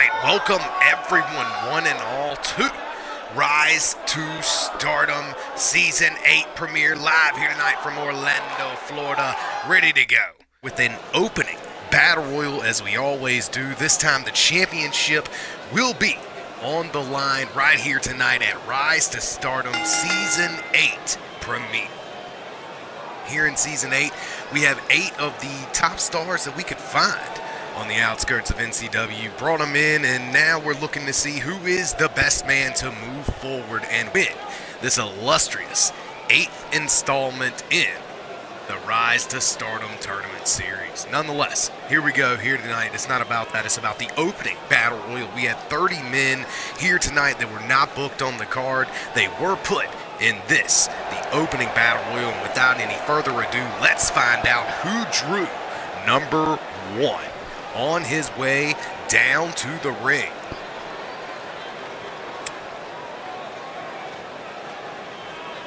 right, welcome everyone, one and all, to Rise to Stardom Season 8 premiere, live here tonight from Orlando, Florida, ready to go. With an opening battle royal, as we always do. This time the championship will be on the line right here tonight at Rise to Stardom Season 8 premiere. Here in Season 8, we have 8 of the top stars that we could find on the outskirts of NCW, brought them in, and now we're looking to see who is the best man to move forward and win this illustrious 8th installment in the Rise to Stardom Tournament Series. Nonetheless, here we go here tonight. It's not about that. It's about the opening battle royal. We had 30 men here tonight that were not booked on the card. They were put in this, the opening battle royal. And without any further ado, let's find out who drew number 1 on his way down to the ring.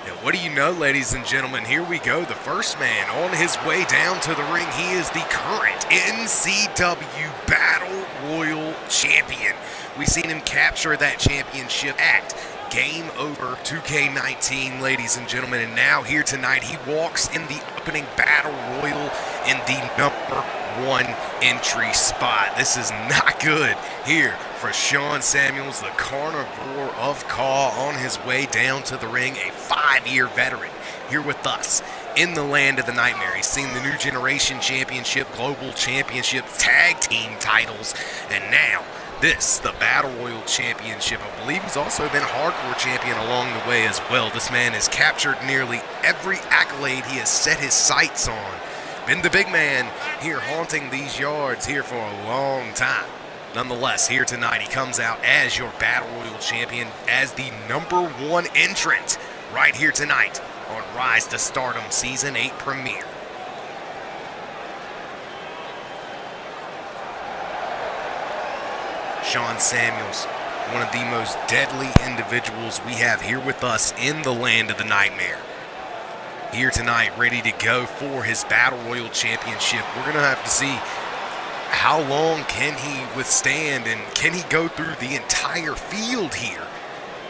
And what do you know, ladies and gentlemen, here we go. The first man on his way down to the ring. He is the current NCW Battle Royal Champion. We've seen him capture that championship at Game Over 2K19, ladies and gentlemen. And now here tonight, he walks in the opening battle royal in the number 1 entry spot. This is not good here for Sean Samuels, the Carnivore of Caw, on his way down to the ring, a 5-year veteran here with us in the land of the nightmare. He's seen the New Generation Championship, Global Championship, Tag Team titles, and now this, the Battle Royal Championship. I believe he's also been a hardcore champion along the way as well. This man has captured nearly every accolade he has set his sights on. Been the big man here haunting these yards here for a long time. Nonetheless, here tonight he comes out as your Battle Royal Champion, as the number 1 entrant right here tonight on Rise to Stardom Season 8 premiere. Sean Samuels, one of the most deadly individuals we have here with us in the land of the nightmare. Here tonight, ready to go for his Battle Royal Championship. We're going to have to see how long can he withstand, and can he go through the entire field here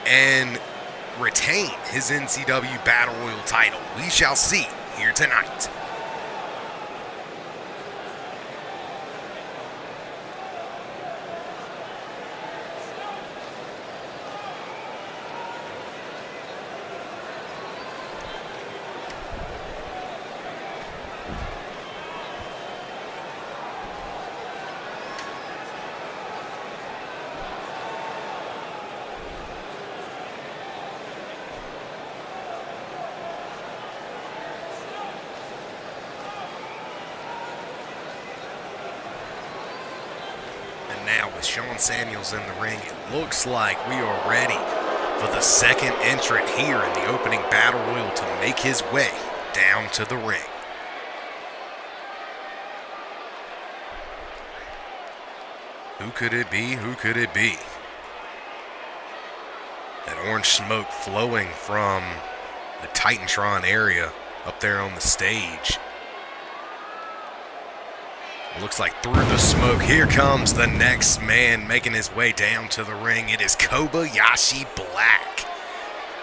and retain his NCW Battle Royal title. We shall see here tonight. Now with Sean Samuels in the ring, it looks like we are ready for the second entrant here in the opening battle royal to make his way down to the ring. Who could it be? Who could it be? That orange smoke flowing from the Titantron area up there on the stage. Looks like through the smoke, here comes the next man making his way down to the ring. It is Kobayashi Black.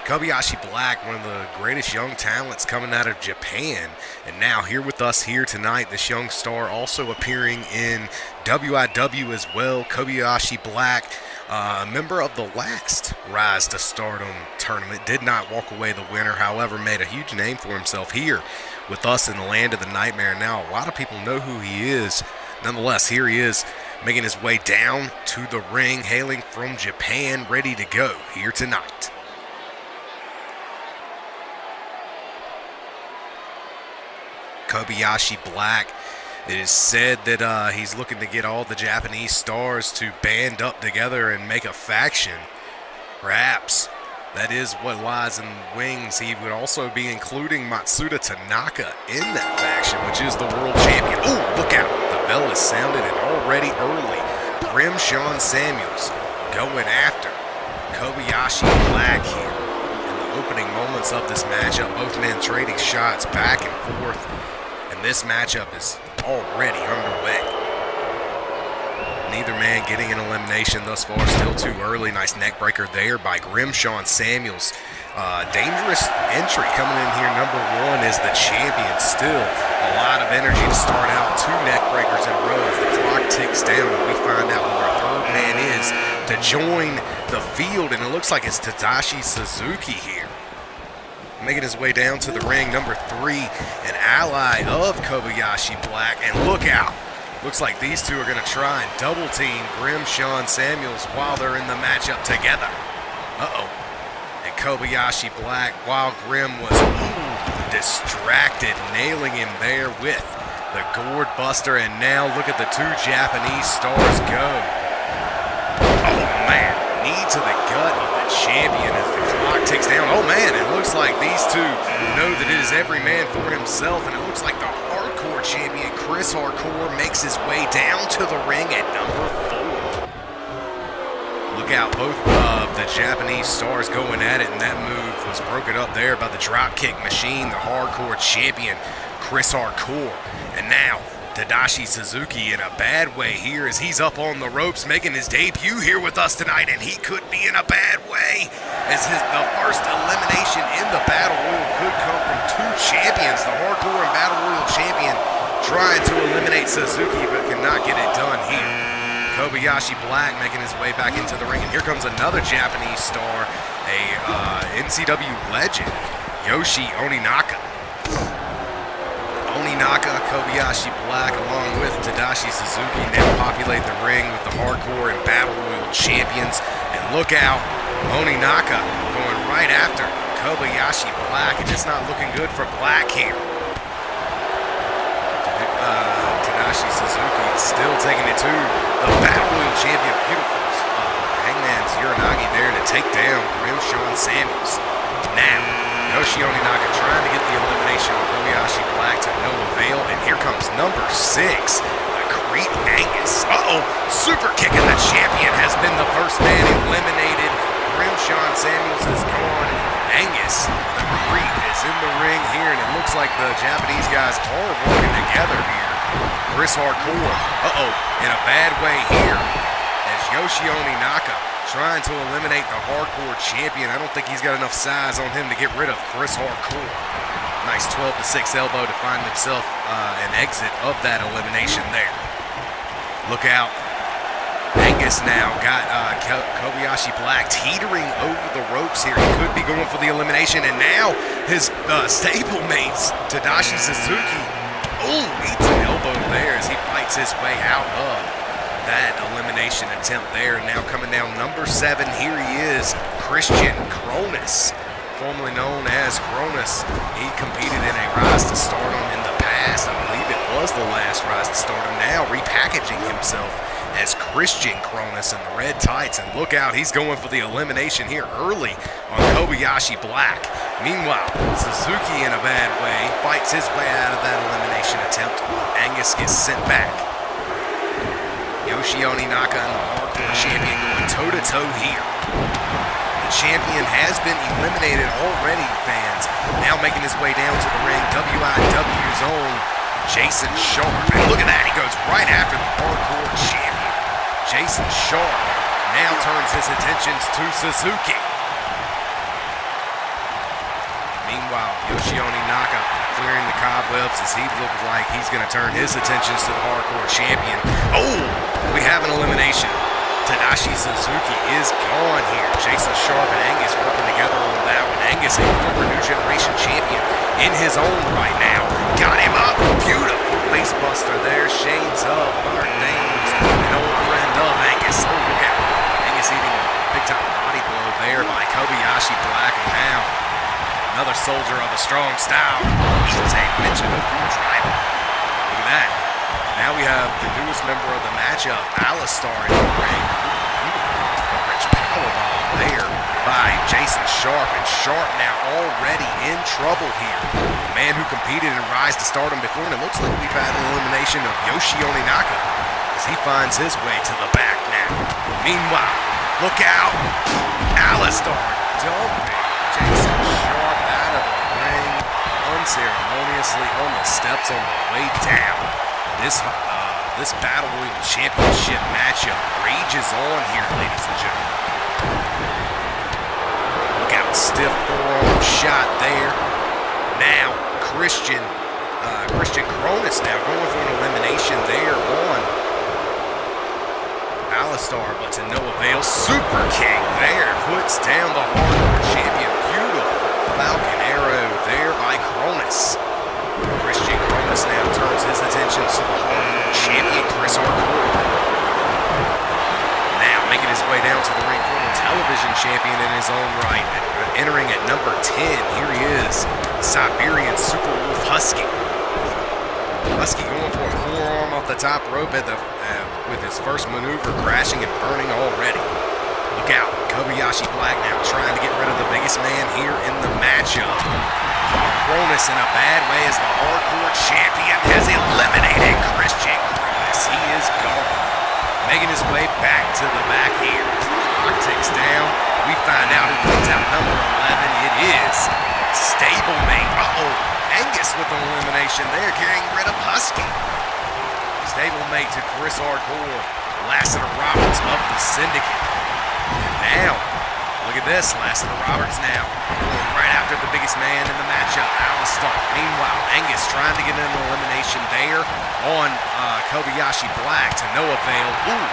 Kobayashi Black, one of the greatest young talents coming out of Japan. And now here with us here tonight, this young star also appearing in WIW as well. Kobayashi Black, a member of the last Rise to Stardom tournament, did not walk away the winner, however, made a huge name for himself here with us in the land of the nightmare. Now, a lot of people know who he is. Nonetheless, here he is making his way down to the ring, hailing from Japan, ready to go here tonight. Kobayashi Black, it is said that he's looking to get all the Japanese stars to band up together and make a faction. Perhaps that is what lies in the wings. He would also be including Matsuda Tanaka in that faction, which is the world champion. Oh, look out. The bell is sounded, and already early, Grim Sean Samuels going after Kobayashi Black here. In the opening moments of this matchup, both men trading shots back and forth, and this matchup is already underway. Neither man getting an elimination thus far. Still too early. Nice neck breaker there by Grimshawn Samuels. Dangerous entry coming in here. Number one is the champion. Still a lot of energy to start out. 2 neck breakers in a row. As the clock ticks down and we find out who our third man is to join the field. And it looks like it's Tadashi Suzuki here. Making his way down to the ring. Number 3, an ally of Kobayashi Black. And look out. Looks like these two are going to try and double team Grimshawn Samuels while they're in the matchup together. Uh-oh. And Kobayashi Black, while Grim was distracted, nailing him there with the Gourd Buster. And now look at the 2 Japanese stars go. Oh, man. Knee to the gut of the champion as the clock ticks down. Oh, man. It looks like these two know that it is every man for himself. And it looks like the Hardcore champion Chris Hardcore makes his way down to the ring at number 4. Look out, both of the Japanese stars going at it, and that move was broken up there by the dropkick machine, the Hardcore champion Chris Hardcore. And now Tadashi Suzuki in a bad way here as he's up on the ropes making his debut here with us tonight, and he could be in a bad way as the first elimination in the Battle Royal could come from 2 champions, the Hardcore and Battle Royal champion trying to eliminate Suzuki but cannot get it done here. Kobayashi Black making his way back into the ring, and here comes another Japanese star, a NCW legend, Yoshi Oninaka. Oninaka, Kobayashi Black, along with Tadashi Suzuki, now populate the ring with the Hardcore and Battle Royal champions. And look out, Oninaka going right after Kobayashi Black, and it's not looking good for Black here. Tadashi Suzuki still taking it to the Battle Royal champion. Beautiful Hangman's Uranagi there to take down Grimshawn Samuels. Now, Yoshi Oninaka trying to get the elimination of Kobayashi Black to no avail. And here comes number 6, the Creep Angus. Uh-oh, super kicking. The champion has been the first man eliminated. Grimshawn Samuels is gone. Angus, the Creep, is in the ring here, and it looks like the Japanese guys are working together here. Chris Hardcore, uh-oh, in a bad way here as Yoshi Oninaka trying to eliminate the Hardcore champion. I don't think he's got enough size on him to get rid of Chris Hardcore. Nice 12-6 elbow to find himself an exit of that elimination there. Look out. Angus now got Kobayashi Black teetering over the ropes here. He could be going for the elimination, and now his stablemates, Tadashi Suzuki, eats an elbow there as he fights his way out of that elimination attempt there. Now coming down number 7, here he is, Christian Cronus, formerly known as Cronus. He competed in a Rise to Stardom in the past. I believe it was the last Rise to Stardom. Now repackaging himself as Christian Cronus in the red tights. And look out, he's going for the elimination here early on Kobayashi Black. Meanwhile, Suzuki in a bad way fights his way out of that elimination attempt. Angus gets sent back. Yoshi Oninaka and the Hardcore champion going toe-to-toe here. The champion has been eliminated already, fans. Now making his way down to the ring, WIW's own Jason Sharp. And look at that, he goes right after the Hardcore champion. Jason Sharp now turns his attentions to Suzuki. Meanwhile, Yoshi Oninaka clearing the cobwebs as he looks like he's going to turn his attentions to the Hardcore champion. Oh, we have an elimination. Tadashi Suzuki is gone here. Jason Sharp and Angus working together on that one. Angus, a former New Generation champion in his own right now. Got him up. Beautiful face buster there. Shades of our names. An old friend of Angus. Oh, look at Angus eating a big-time body blow there by Kobayashi Black. And now another soldier of a strong style. Eats a mention of Bruce Rival. Look at that. Now we have the newest member of the matchup, Alistar, in the ring. A rich powerbomb there by Jason Sharp. And Sharp now already in trouble here. The man who competed in Rise to Stardom before, and it looks like we've had an elimination of Yoshi Oninaka as he finds his way to the back now. Meanwhile, look out. Alistar dumping Jason Sharp out of the ring unceremoniously on the steps on the way down. This This Battle Royal Championship matchup rages on here, ladies and gentlemen. Look out, stiff forearm shot there. Now, Christian Cronus now going for an elimination there on Alistar, but to no avail. Super kick there, puts down the hardcore champion. Beautiful Falcon arrow there by Cronus. Christian Cronus now turns his attention to the hardcore champion, Chris Hardcore. Now making his way down to the ring, former television champion in his own right. Entering at number 10, here he is, the Siberian Super Wolf Husky. Husky going for a forearm off the top rope with his first maneuver, crashing and burning already. Look out, Kobayashi Black now trying to get rid of the biggest man here in the matchup. Cronus in a bad way as the hardcore champion has eliminated Christian Cronus. He is gone. Making his way back to the back here. Clock ticks down. We find out who comes out number 11. It is Stablemate. Angus with an elimination there, getting rid of Husky. Stablemate to Chris Hardcore. Lassiter Roberts of the Syndicate. And now, look at this. Lassiter Roberts now going right after the biggest man in the matchup, Alistar. Meanwhile, Angus trying to get an elimination there on Kobayashi Black to no avail. Ooh,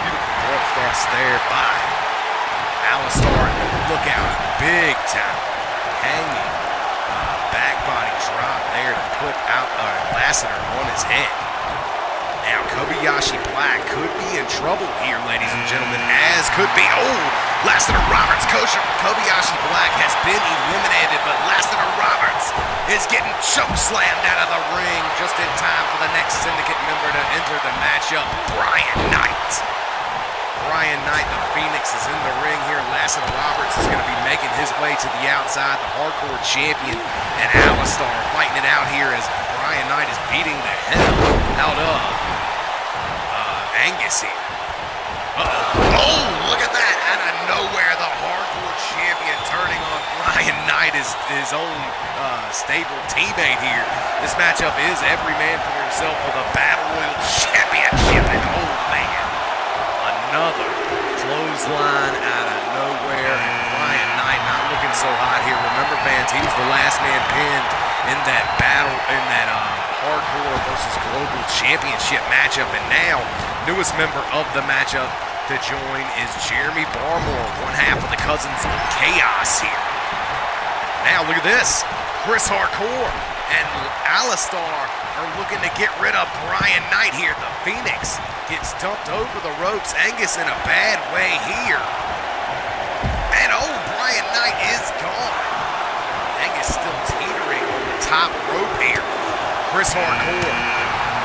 beautiful glove thrust there by Alistar. Look out, big time. Hanging back body drop there to put out Lassiter on his head. Now Kobayashi Black could be in trouble here, ladies and gentlemen, as could be, Lassiter Roberts. Kobayashi Black has been eliminated, but Lassiter Roberts is getting choke slammed out of the ring just in time for the next Syndicate member to enter the matchup, Brian Knight. Brian Knight, the Phoenix, is in the ring here. Lassiter Roberts is going to be making his way to the outside. The hardcore champion and Alistar fighting it out here as Brian Knight is beating the hell out of Angus here. Look at that. Out of nowhere, the hardcore champion turning on Brian Knight, his own stable teammate here. This matchup is every man for himself for the Battle Royal Championship. And another clothesline out of nowhere, and Brian Knight not looking so hot here. Remember, fans, he was the last man pinned in that battle, in that hardcore versus global championship matchup, and now newest member of the matchup to join is Jeremy Barmore, one half of the Cousins of Chaos here. Now look at this, Chris Hardcore and Alistar are looking to get rid of Brian Knight here. The Phoenix gets dumped over the ropes. Angus in a bad way here. And Brian Knight is gone. Angus still teetering on the top rope here. Chris Hardcore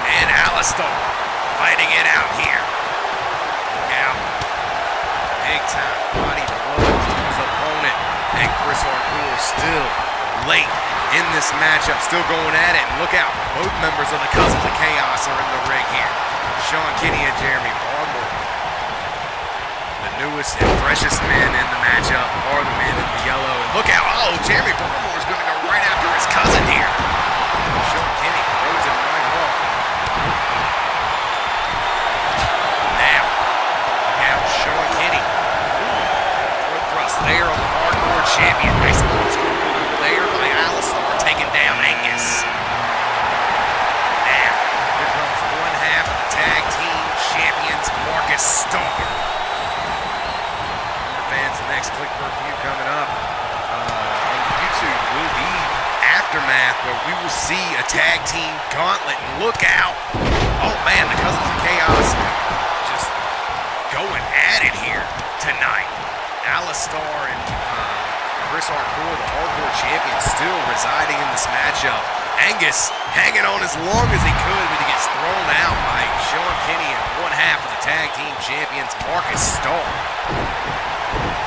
and Alistar fighting it out here. Look out. Big time body blows to his opponent. And Chris Hardcore still late in this matchup, still going at it. And look out, both members of the Cousins of Chaos are in the ring here. Sean Kinney and Jeremy Barmore. The newest and freshest men in the matchup are the men in the yellow. And look out, Jeremy Barmore is going to go right after his cousin here. Sean Kinney throws him right off. Now, look out, Sean Kinney. Foot thrust there on the hardcore champion. Nice little screw over there by Alistar, taking down Angus. Now, here comes one half of the tag team champions, Marcus Starr. Fans, the next click per view coming up on YouTube will be Aftermath, where we will see a tag team gauntlet. And look out! Oh man, the Cousins of Chaos just going at it here tonight. Alistar and Chris Hardcore, the hardcore champion, still residing in this matchup. Angus hanging on as long as he could, but he gets thrown out by Sean Kinney and one half of the tag team champions, Marcus Starr.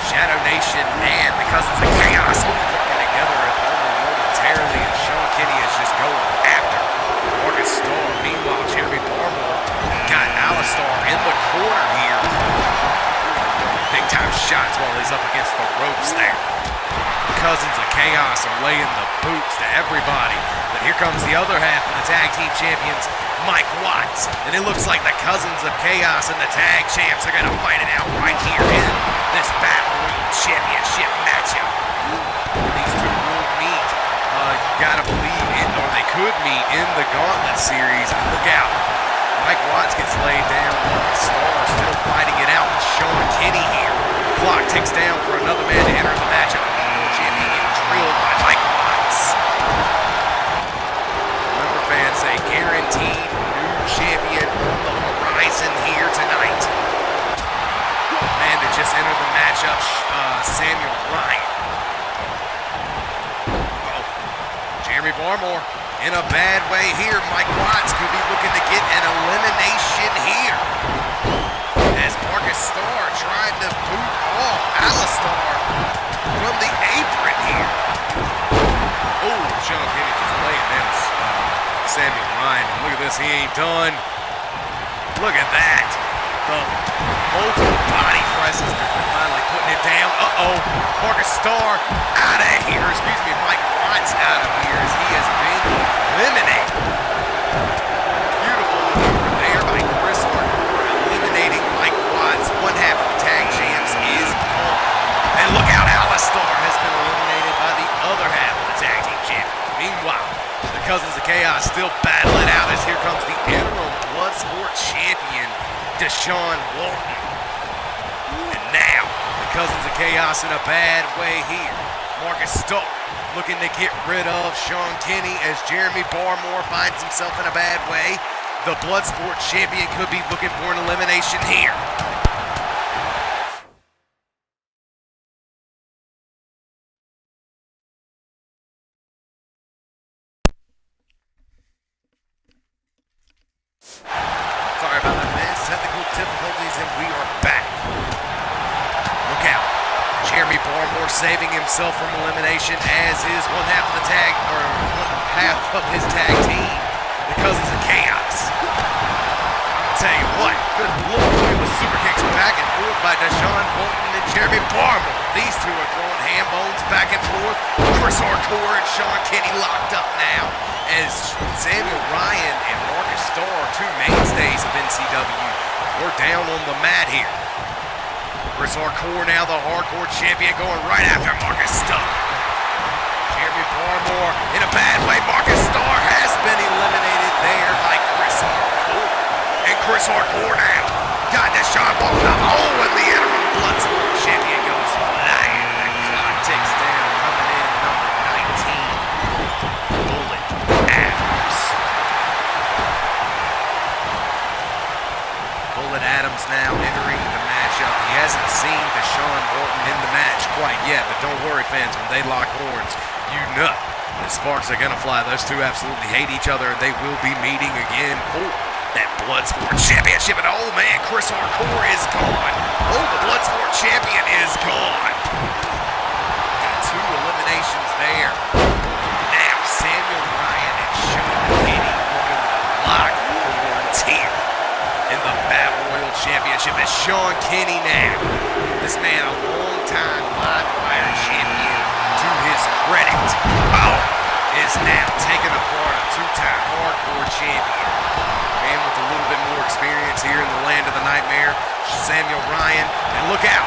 Shadow Nation and the Cousins of Chaos working together only momentarily, and Sean Kinney is just going after Marcus Starr. Meanwhile, Jeremy Barmore got Alistar in the corner here. Big time shots while he's up against the ropes there. Cousins of Chaos are laying the boots to everybody. The Here comes the other half of the tag team champions, Mike Watts. And it looks like the Cousins of Chaos and the tag champs are going to fight it out right here in this Battle Royal Championship matchup. These two will meet. You got to believe in, or they could meet in the Gauntlet Series. Look out. Mike Watts gets laid down. Star still fighting it out with Sean Kenny here. Clock ticks down for another man to enter the matchup. Jimmy getting drilled by Mike Watts. Remember, fans, a guaranteed new champion on the horizon here tonight. Man that just entered the matchup, Samuel Ryan. Jeremy Barmore in a bad way here. Mike Watts could be looking to get an elimination here. As Marcus Starr tried to boot off Alistar from the apron here. Oh, Sean Kenny just laying down Samuel Ryan. And look at this, he ain't done. Look at that. The multiple body presses, they're finally putting it down. Uh-oh, Marcus Starr out of here. Excuse me, Mike Watts out of here as he has been eliminated. Beautiful maneuver there by Chris Hardcore, eliminating Mike Watts. One half of the tag champs is gone. And look out, Alistar has been eliminated by the other half of the tag team champions. Meanwhile, the Cousins of Chaos still battle it out as here comes the interim Bloodsport champion, Deshaun Walton. And now, the Cousins of Chaos in a bad way here. Marcus Starr looking to get rid of Sean Kenny as Jeremy Barmore finds himself in a bad way. The Bloodsport champion could be looking for an elimination here. Sorry about that, man. Technical difficulties, and we are back. Look out. Jeremy Barmore saving himself from elimination, as is one half of the tag, or one half of his tag team, the Cousins of Chaos. I'll tell you what, good lord, with super kicks back and forth by Deshaun Walton and Jeremy Barmore. These two are throwing ham bones back and forth. Chris Hardcore and Sean Kenny locked up now, as Samuel Ryan and Marcus Starr, two mainstays of NCW, we're down on the mat here. Chris Hardcore now the Hardcore champion, going right after Marcus Starr. Jeremy Barmore in a bad way. Marcus Starr has been eliminated there by Chris Hardcore. And Chris Hardcore now got Deshaun Walton up. Oh, and the interim Bloodsport champion goes flying. The clock ticks down, coming in number 19. Bullet Adams. Bullet Adams now entering the matchup. He hasn't seen Deshaun Walton in the match quite yet, but don't worry, fans, when they lock horns, you know the sparks are going to fly. Those two absolutely hate each other, and they will be meeting again for that Bloodsport championship. And oh man, Chris Hardcore is gone. Oh, the Bloodsport champion is gone. Got two eliminations there. Now Samuel Ryan and Sean Kenny looking to lock horns here in the Battle Royal Championship. As Sean Kenny now, this man a long-time live wire champion to his credit, is now taking apart a two-time hardcore champion. Man with a little bit more experience here in the land of the nightmare, Samuel Ryan. And look out,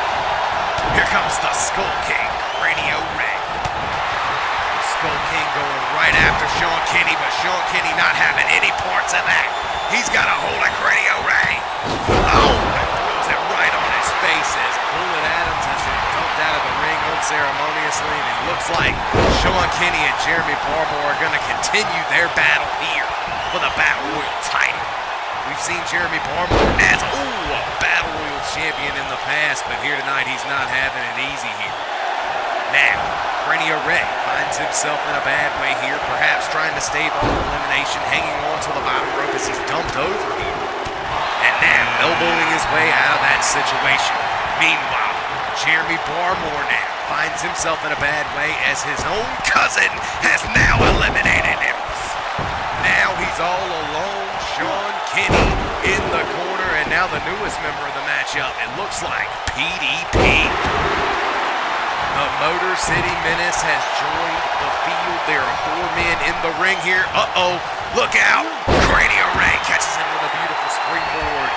here comes the Skull King, Radio Ray. Skull King going right after Sean Kenny, but Sean Kenny not having any parts of that. He's got a hold of Radio Ray. Oh, and throws it right on his face as Bullet Adams has been dumped out of the ring unceremoniously. And it looks like Sean Kenny and Jeremy Barmore are going to continue their battle here for the Battle Royal title. We've seen Jeremy Barmore as, a Battle Royal champion in the past, but here tonight he's not having it easy here. Now, Rennie Ray finds himself in a bad way here, perhaps trying to stave off elimination, hanging on to the bottom rope as he's dumped over here. And now, elbowing his way out of that situation. Meanwhile, Jeremy Barmore now finds himself in a bad way as his own cousin has now eliminated him. Now he's all alone, Sean Kenny in the corner, and now the newest member of the matchup, it looks like PDP. The Motor City Menace has joined the field. There are 4 men in the ring here. Uh-oh, look out. Cranial Ray catches him with a beautiful springboard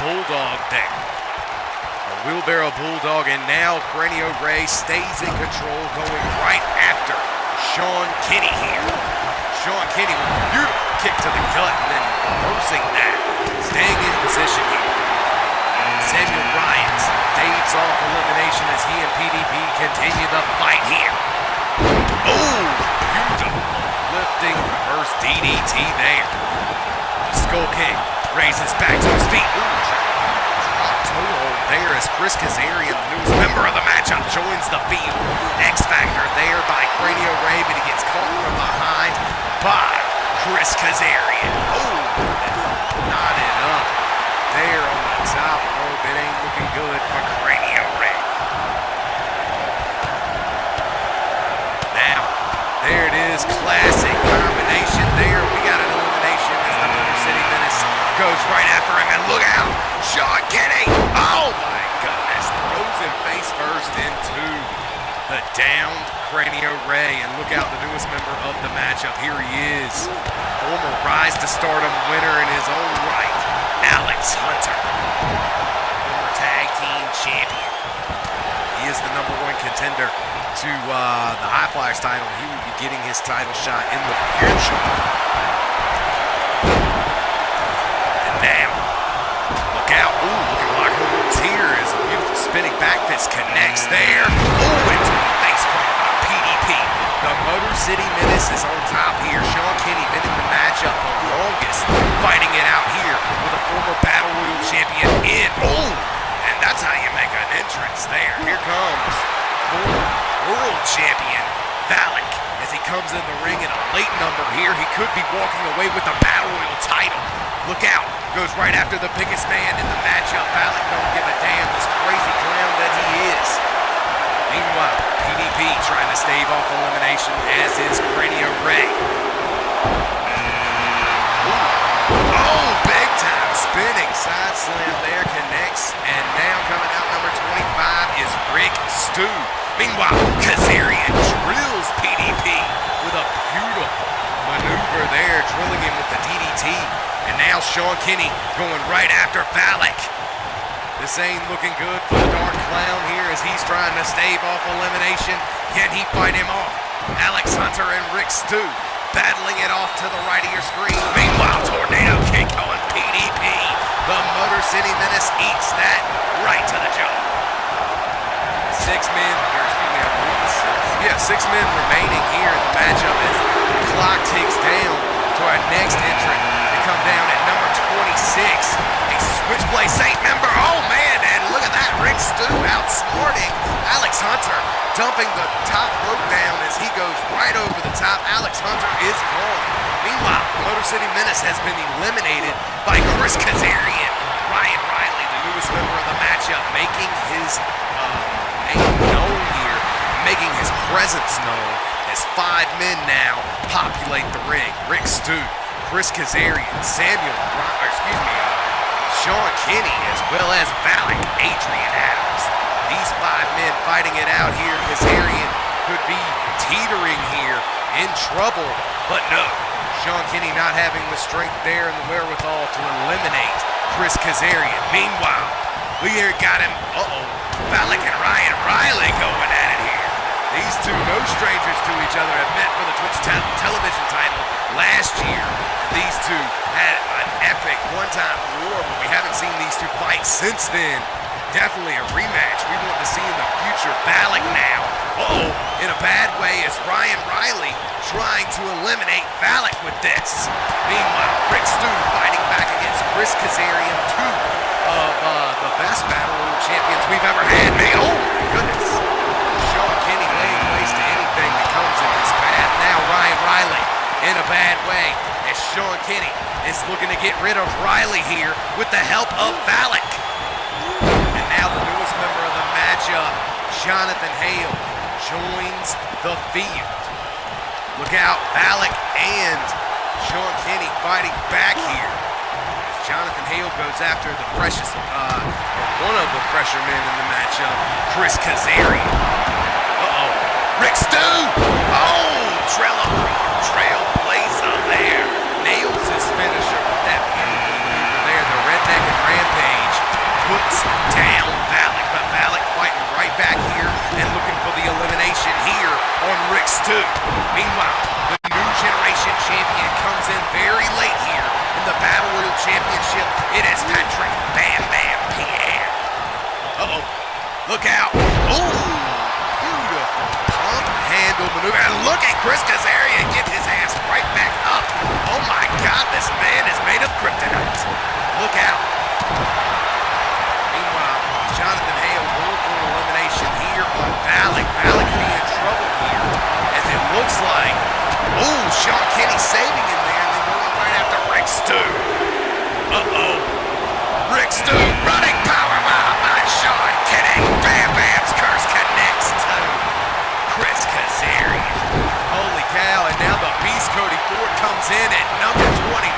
bulldog there. A wheelbarrow bulldog, and now Cranial Ray stays in control, going right after Sean Kinney here. Sean Kinney with a beautiful kick to the gut and then reversing that, staying in position here. Samuel Ryan staves off elimination as he and PDP continue the fight here. Oh, beautiful lifting reverse DDT there. The skull kick raises back to his feet. Ooh, drop toe hold there as Chris Kazarian, the newest member of the matchup, joins the field. X Factor there by Cranial Ray, but he gets caught from behind by Chris Kazarian. Oh, knotted up there on the top rope. It ain't looking good for Cranial Ray. Now, there it is, classic combination there. We got an elimination as the Motor City Menace goes right after him, and look out, Sean Kinney. Oh my goodness, throws him face first into the downed Cranial Ray, and look out, the newest member of the matchup. Here he is, former Rise to Stardom winner in his own right, Alex Hunter, former tag team champion. He is the #1 contender to the High Flyers title. He will be getting his title shot in the future. And now, look out. Ooh, looking at locker rooms here as a beautiful spinning back fist connects there. Ooh, into the face plant by PDP. The Motor City Menace is on top here. Sean Kinney been in the matchup the longest, fighting it out here with a former Battle Royal champion in. Oh, and that's how you make an entrance there. Here comes former world champion Valak as he comes in the ring in a late number here. He could be walking away with the Battle Royal title. Look out, goes right after the biggest man in the matchup. Valak don't give a damn, this crazy clown that he is. Meanwhile, PDP trying to stave off elimination, as is Cranial Ray. Oh, big time spinning side slam there, connects, and now coming out number 25 is Rick Stu. Meanwhile, Kazarian drills PDP with a beautiful maneuver there, drilling him with the DDT. And now Sean Kinney going right after Valak. This ain't looking good for the Dark Clown here as he's trying to stave off elimination. Can he fight him off? Alex Hunter and Rick Stu battling it off to the right of your screen. Meanwhile, tornado kick on PDP. The Motor City Menace eats that right to the jaw. 6 men, or excuse me, I believe it's 6 men remaining here in the matchup as the clock ticks down to our next entrant to come down at number 26. A Switchblade Saint member. Oh man, and look at that, Rick Stu outsmarting Alex Hunter, dumping the top rope down as he goes right over the top. Alex Hunter is gone. Meanwhile, Motor City Menace has been eliminated by Chris Kazarian. Ryan Riley, the newest member of the matchup, making his name known here, making his presence known as 5 men now populate the ring. Rick Stu, Chris Kazarian, Sean Kinney, as well as Valak, Adrian Adams. These 5 men fighting it out here. Kazarian could be teetering here, in trouble, but no. Sean Kinney not having the strength there and the wherewithal to eliminate Chris Kazarian. Meanwhile, we here got him, Valak and Ryan Riley going at it here. These two, no strangers to each other, have met for the Twitch television title last year. These two had an epic one-time war, but we haven't seen these two fight since then. Definitely a rematch we want to see in the future. Valak now, in a bad way, is Ryan Riley trying to eliminate Valak with this. Meanwhile, Rick Stu fighting back against Chris Kazarian, 2 of the best Battle Royal champions we've ever had. Oh my goodness. Sean Kinney laying waste to anything that comes in his path. Now Ryan Riley in a bad way as Sean Kinney is looking to get rid of Riley here with the help of Valak. And now the newest member of the matchup, Jonathan Hale, joins the field. Look out, Valak and Sean Kinney fighting back here. Jonathan Hale goes after the one of the fresher men in the matchup, Chris Kazarian. Rick Stew! Oh, trailblazer there. Nails his finisher with that beautiful maneuver there. The redneck and Rampage puts down Valak, but Valak fighting right back here and looking for the elimination here on Rick Stew. Meanwhile, the new generation champion comes in very late here in the Battle Royal Championship. It is Patrick Bam Bam Pierre. Uh-oh. Look out. Oh, beautiful pump handle maneuver. And look at Chris Kazarian get his ass right back up. Oh my God, this man is made of kryptonite. Look out. Meanwhile, Jonathan Hale going for an elimination here on Valak. Valak be in trouble here as it looks like, oh, Sean Kenny saving him there and then going right after Rick Stew. Uh-oh. Rick Stew running powerbomb by Sean Kenny. Bam Bam's curse connects to Chris Kazarian. Holy cow, and now the Beast Cody Ford comes in at number 29.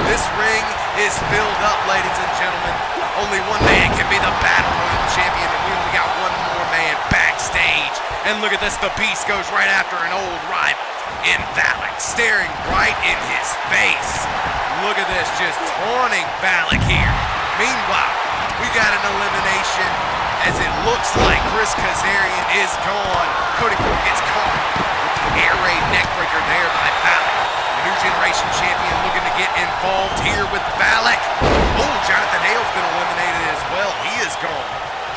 This ring is filled up, ladies and gentlemen. Only one man can be the Battle Royal Champion, and we only got one more man backstage. And look at this, the Beast goes right after an old rival in Valak, staring right in his face. Look at this, just taunting Valak here. Meanwhile, we got an elimination as it looks like Chris Kazarian is gone. Cody Ford gets caught with the air raid neckbreaker there by Valak. The new generation champion looking to get involved here with Valak. Oh, Jonathan Hale's been eliminated as well. He is gone.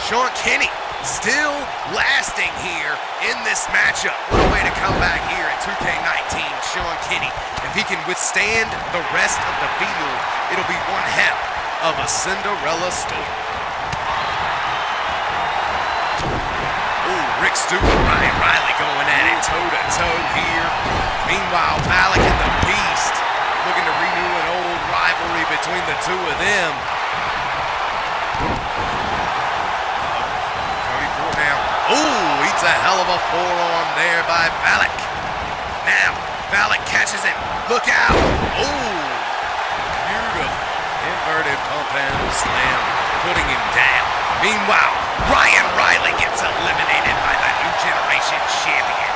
Sean Kenny still lasting here in this matchup. What a way to come back here at 2K19, Sean Kenny. If he can withstand the rest of the field, it'll be one hell of a Cinderella story. Oh, Rick Stew and Ryan Riley going at it toe-to-toe here. Meanwhile, Valak and the Beast looking to renew an old rivalry between the two of them. Cody Ford now. Oh, eats a hell of a forearm there by Valak. Now, Valak catches him. Look out. Oh, beautiful. Inverted pump handle slam, putting him down. Meanwhile, Ryan Riley gets eliminated by the new generation champion.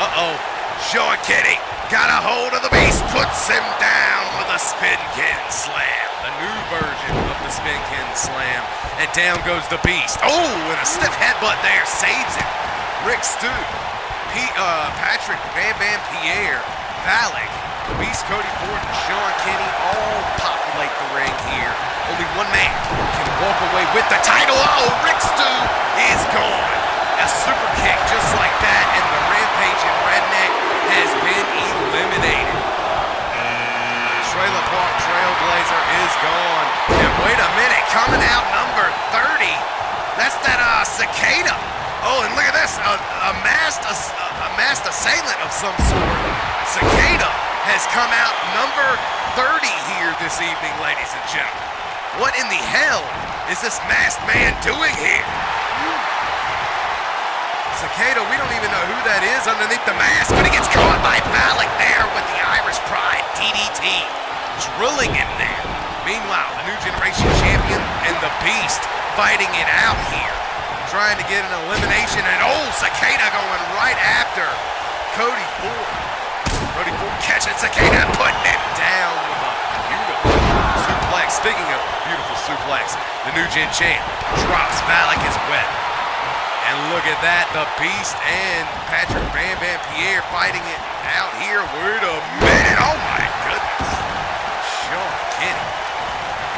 Uh-oh, Sean Kenny got a hold of the Beast, puts him down with a spin kin slam. The new version of the spin kin slam. And down goes the Beast. Oh, and a stiff headbutt there saves him. Rick Stew, Patrick Bam Bam Pierre, Valak, the Beast Cody Ford, and Sean Kenny all populate the ring here. Only one man can walk away with the title. Oh, Rick Stew is gone. A super kick just like that, and the Rampage and Redneck has been eliminated. Trailer Park Trailblazer is gone. And wait a minute, coming out number 30. That's that Cicada. Oh, and look at this, a masked assailant of some sort. Cicada has come out number 30 here this evening, ladies and gentlemen. What in the hell is this masked man doing here? Cicada, we don't even know who that is underneath the mask, but he gets caught by Valak there with the Irish Pride DDT, drilling him there. Meanwhile, the new generation champion and the Beast fighting it out here, trying to get an elimination, and old Cicada going right after Cody Ford. Cody Ford catching Cicada and putting him down with a beautiful suplex. Speaking of beautiful suplex, the new gen champ drops Valak as well. And look at that, the Beast and Patrick Bam Bam Pierre fighting it out here. Wait a minute, oh my goodness. Sean Kenny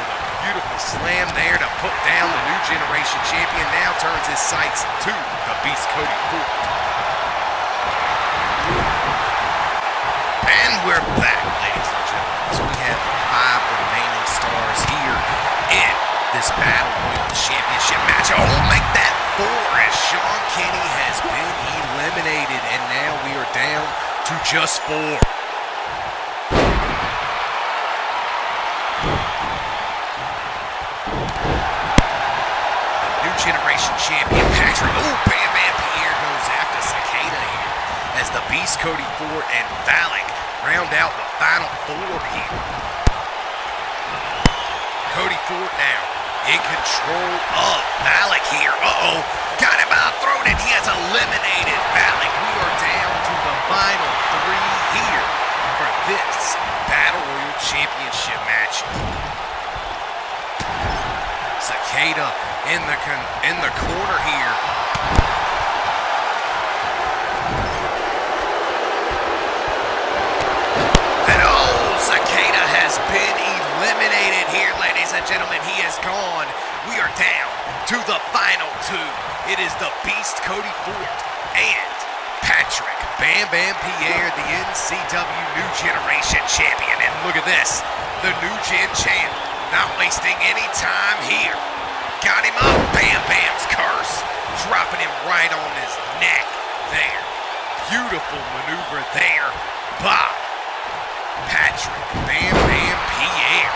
with a beautiful slam there to put down the new generation champion. Now turns his sights to the Beast Cody Ford. And we're back, ladies and gentlemen. So we have 5 remaining stars here in this Battle Royal Championship match. Oh, make that 4 as Sean Kenny has been eliminated, and now we are down to just 4. The new generation champion Patrick, oh, Bam Bam Pierre goes after Cicada here as the Beast Cody Ford and Valak round out the final 4 here. Cody Ford now in control of Malik here. Uh-oh, got him by the throat, and he has eliminated Malik. We are down to the final 3 here for this Battle Royal Championship match. Cicada in the corner here. And Cicada has been eliminated here, ladies and gentlemen. He is gone. We are down to the final 2. It is the Beast Cody Ford and Patrick Bam Bam Pierre, the NCW New Generation Champion. And look at this, the New Gen Champ, not wasting any time here. Got him up, Bam Bam's curse, dropping him right on his neck there. Beautiful maneuver there by Patrick Bam Bam Pierre.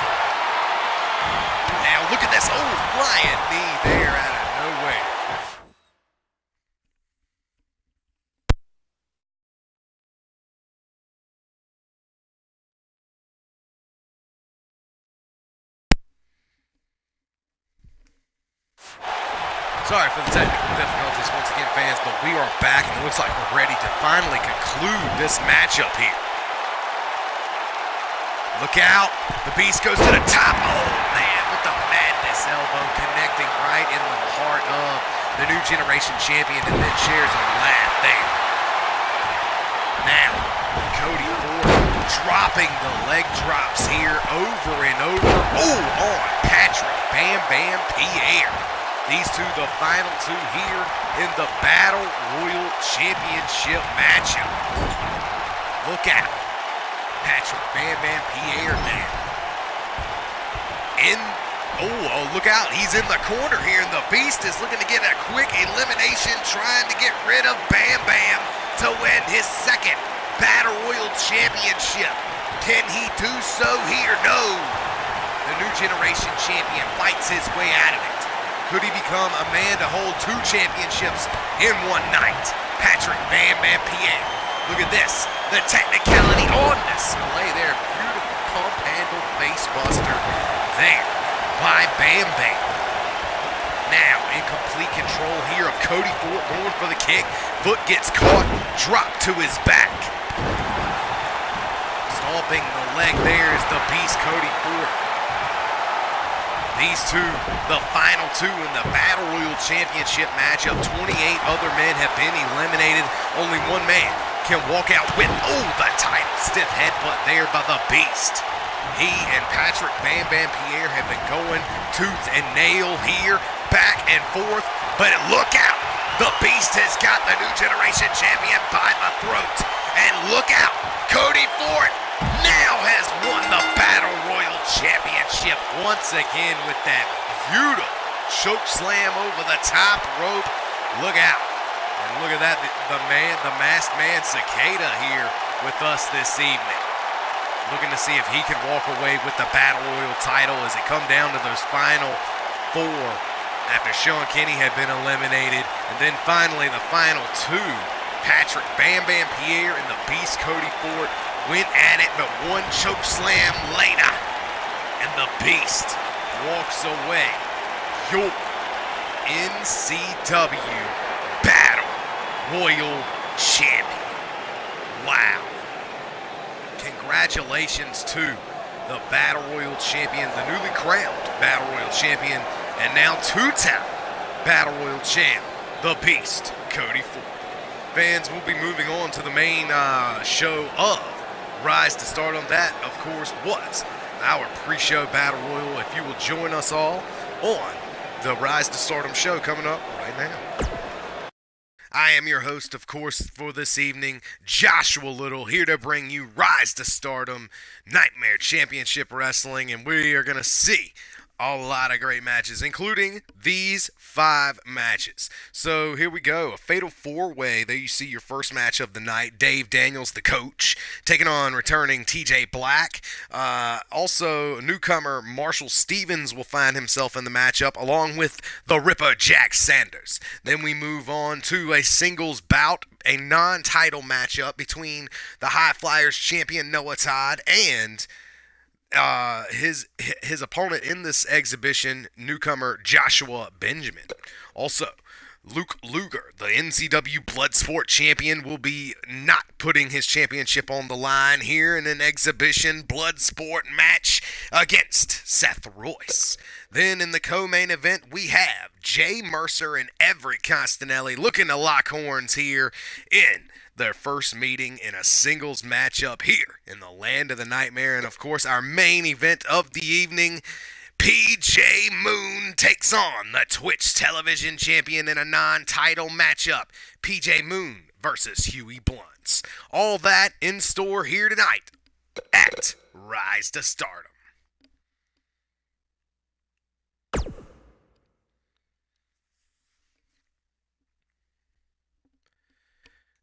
Now look at this, flying knee there out of nowhere. Sorry for the technical difficulties once again, fans, but we are back, and it looks like we're ready to finally conclude this matchup here. Look out, the Beast goes to the top. Oh man, with the madness elbow connecting right in the heart of the New Generation Champion, and then shares a laugh there. Now, Cody Ford dropping the leg drops here over and over. On Patrick Bam Bam Pierre. These two, the final 2 here in the Battle Royal Championship matchup. Look out. Patrick Bam Bam Pierre now. Look out. He's in the corner here, and the Beast is looking to get a quick elimination, trying to get rid of Bam Bam to win his 2nd Battle Royal Championship. Can he do so here? No. The New Generation Champion fights his way out of it. Could he become a man to hold 2 championships in one night? Patrick Bam Bam Pierre. Look at this. The technicality on display there. Beautiful pump handle face buster there by Bam Bam. Now in complete control here of Cody Ford, going for the kick. Foot gets caught. Drop to his back. Stomping the leg there is the Beast Cody Ford. These two, the final 2 in the Battle Royal Championship matchup. 28 other men have been eliminated. Only one man can walk out with, the title. Stiff headbutt there by the Beast. He and Patrick Bam Bam Pierre have been going tooth and nail here, back and forth. But look out! The Beast has got the New Generation Champion by the throat. And look out! Cody Ford now has won the Battle Royal Championship once again with that beautiful choke slam over the top rope. Look out. And look at that, the masked man Cicada here with us this evening. Looking to see if he can walk away with the Battle Royal title as it come down to those final 4 after Sean Kenny had been eliminated. And then finally the final 2, Patrick Bam Bam Pierre and the Beast Cody Ford went at it, but one choke slam later, and the Beast walks away. Your NCW Battle Royal Champion. Wow. Congratulations to the Battle Royal Champion, the newly crowned Battle Royal Champion, and now 2-time Battle Royal Champ, the Beast, Cody Ford. Fans, we'll be moving on to the main show of Rise to Stardom. That, of course, was our pre-show Battle Royal. If you will join us all on the Rise to Stardom show coming up right now. I am your host, of course, for this evening, Joshua Little, here to bring you Rise to Stardom Nightmare Championship Wrestling, and we are going to see a lot of great matches, including these 5 matches. So here we go, a fatal 4-way. There you see your first match of the night. Dave Daniels, the coach, taking on returning TJ Black. Also, newcomer Marshall Stevens will find himself in the matchup, along with the Ripper Jack Sanders. Then we move on to a singles bout, a non-title matchup between the High Flyers champion Noah Todd and his opponent in this exhibition, newcomer Joshua Benjamin. Also, Luke Luger, the NCW Bloodsport champion, will be not putting his championship on the line here in an exhibition Bloodsport match against Seth Royce. Then in the co-main event, we have Jay Mercer and Everett Costanelli looking to lock horns here in their first meeting in a singles matchup here in the Land of the Nightmare. And of course, our main event of the evening, PJ Moon takes on the Twitch television champion in a non-title matchup. PJ Moon versus Huey Blunts. All that in store here tonight at Rise to Stardom.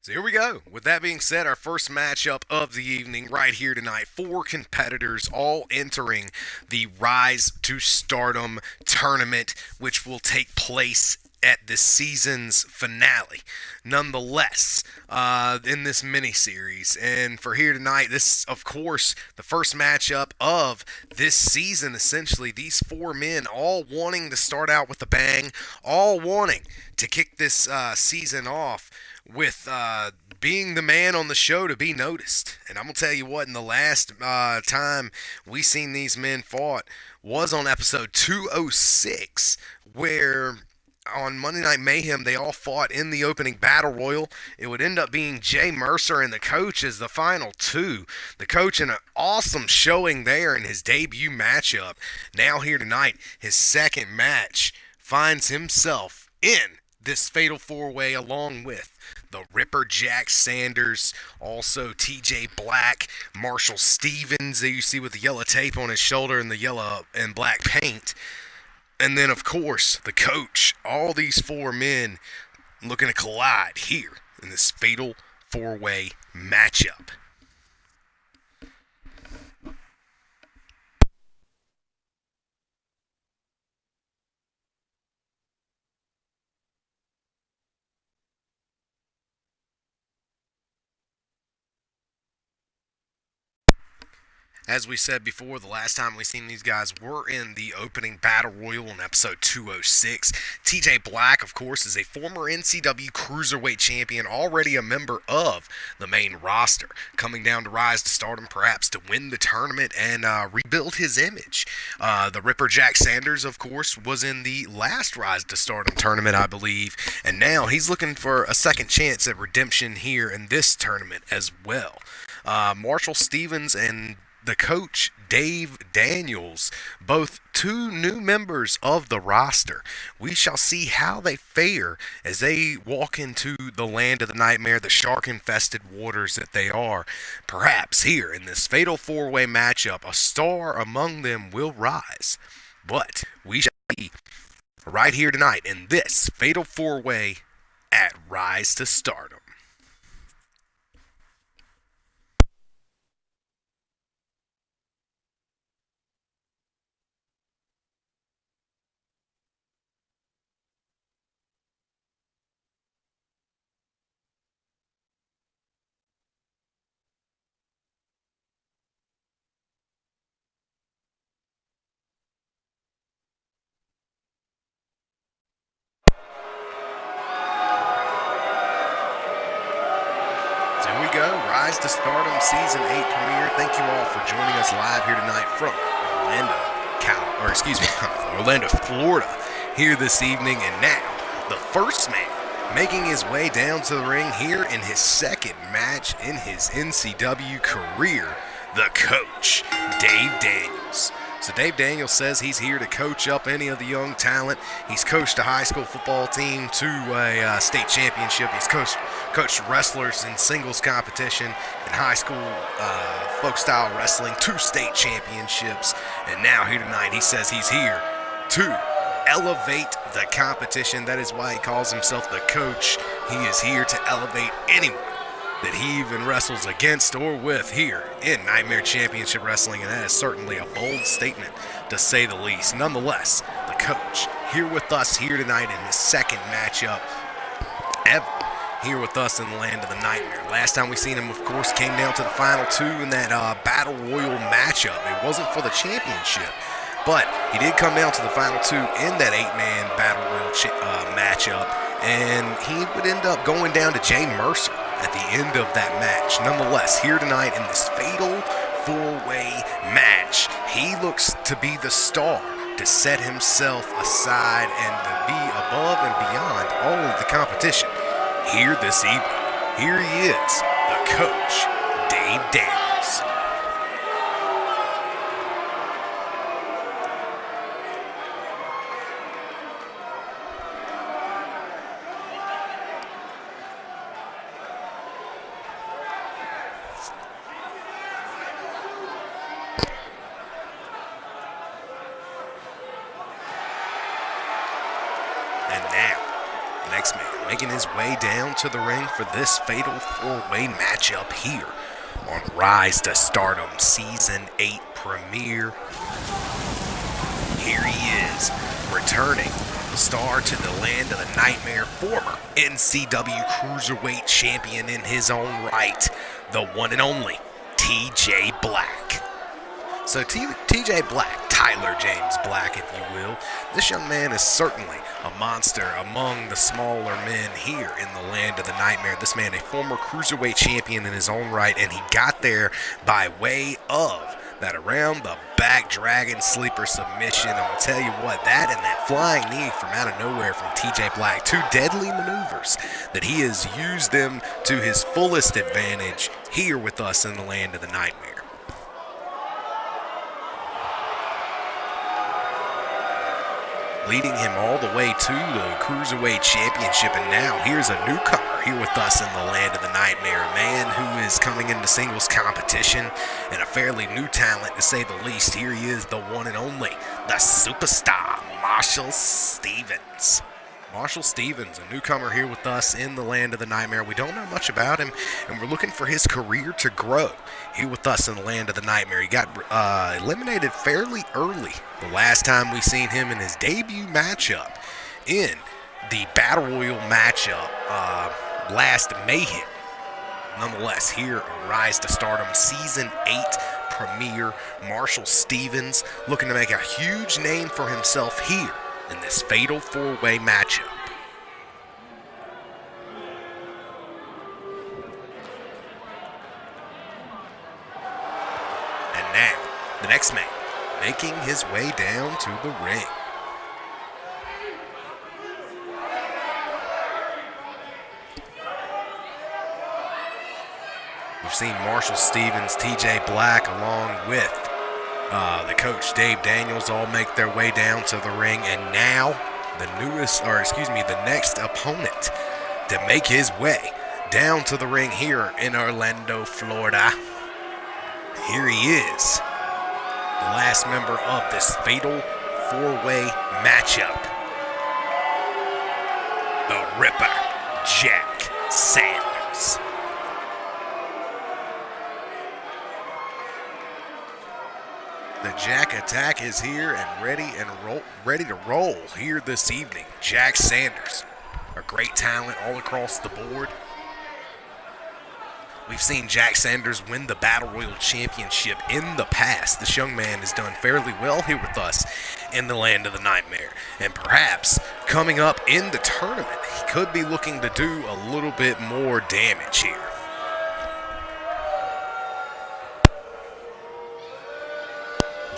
So here we go. With that being said, our first matchup of the evening right here tonight. 4 competitors all entering the Rise to Stardom tournament, which will take place at the season's finale. Nonetheless, in this mini-series. And for here tonight, this, of course, the first matchup of this season, essentially. These 4 men all wanting to start out with a bang, all wanting to kick this season off with being the man on the show to be noticed. And I'm going to tell you what, in the last time we seen these men fought was on episode 206, where on Monday Night Mayhem they all fought in the opening battle royal. It would end up being Jay Mercer and the Coach as the final 2. The Coach in an awesome showing there in his debut matchup. Now here tonight, his second match finds himself in this fatal 4-way along with the Ripper Jack Sanders, also TJ Black, Marshall Stevens that you see with the yellow tape on his shoulder and the yellow and black paint. And then, of course, the Coach. All these 4 men looking to collide here in this fatal 4-way matchup. As we said before, the last time we seen these guys were in the opening battle royal in episode 206. TJ Black, of course, is a former NCW Cruiserweight champion, already a member of the main roster, coming down to Rise to Stardom perhaps to win the tournament and rebuild his image. The Ripper Jack Sanders, of course, was in the last Rise to Stardom tournament, I believe, and now he's looking for a second chance at redemption here in this tournament as well. Marshall Stevens and the Coach, Dave Daniels, both 2 new members of the roster. We shall see how they fare as they walk into the Land of the Nightmare, the shark-infested waters that they are. Perhaps here in this fatal 4-way matchup, a star among them will rise. But we shall see right here tonight in this fatal 4-way at Rise to Stardom. Go. Rise to Stardom Season 8 premiere. Thank you all for joining us live here tonight from Orlando, Florida, here this evening. And now, the first man making his way down to the ring here in his second match in his NCW career, the Coach, Dave Daniels. So Dave Daniels says he's here to coach up any of the young talent. He's coached a high school football team to a state championship. He's coached wrestlers in singles competition and high school folk style wrestling, 2 state championships. And now here tonight he says he's here to elevate the competition. That is why he calls himself the Coach. He is here to elevate anyone that he even wrestles against or with here in Nightmare Championship Wrestling, and that is certainly a bold statement to say the least. Nonetheless, the Coach here with us here tonight in his second matchup ever here with us in the land of the nightmare. Last time we seen him, of course, came down to the final two in that Battle Royal matchup. It wasn't for the championship, but he did come down to the final two in that 8-man Battle Royal matchup, and he would end up going down to Jay Mercer at the end of that match. Nonetheless, here tonight in this fatal four-way match, he looks to be the star, to set himself aside and to be above and beyond all of the competition. Here this evening, here he is, the coach, Dave Daniels. And now, the next man making his way down to the ring for this fatal four-way matchup here on Rise to Stardom Season 8 premiere. Here he is, returning the star to the land of the nightmare, former NCW Cruiserweight Champion in his own right, the one and only TJ Black. So TJ Black, Tyler James Black, if you will, this young man is certainly a monster among the smaller men here in the land of the nightmare. This man, a former Cruiserweight champion in his own right, and he got there by way of that around the back dragon sleeper submission. I'm going to tell you what, that and that flying knee from out of nowhere from TJ Black, two deadly maneuvers that he has used them to his fullest advantage here with us in the land of the nightmare. Leading him all the way to the Cruiserweight Championship, and now here's a newcomer here with us in the land of the nightmare, a man who is coming into singles competition and a fairly new talent to say the least. Here he is, the one and only, the superstar, Marshall Stevens. Marshall Stevens, a newcomer here with us in the land of the nightmare. We don't know much about him, and we're looking for his career to grow here with us in the land of the nightmare. He got eliminated fairly early the last time we seen him in his debut matchup in the Battle Royal matchup last Mayhem. Nonetheless, here on Rise to Stardom Season 8 premiere, Marshall Stevens looking to make a huge name for himself here in this fatal four-way matchup. And now, the next man making his way down to the ring. We've seen Marshall Stevens, TJ Black, along with the coach Dave Daniels all make their way down to the ring, and now the next opponent to make his way down to the ring here in Orlando, Florida. Here he is, the last member of this fatal four-way matchup, the Ripper, Jack Sanders. The Jack Attack is here and ready to roll here this evening. Jack Sanders, a great talent all across the board. We've seen Jack Sanders win the Battle Royal Championship in the past. This young man has done fairly well here with us in the land of the nightmare. And perhaps coming up in the tournament, he could be looking to do a little bit more damage here.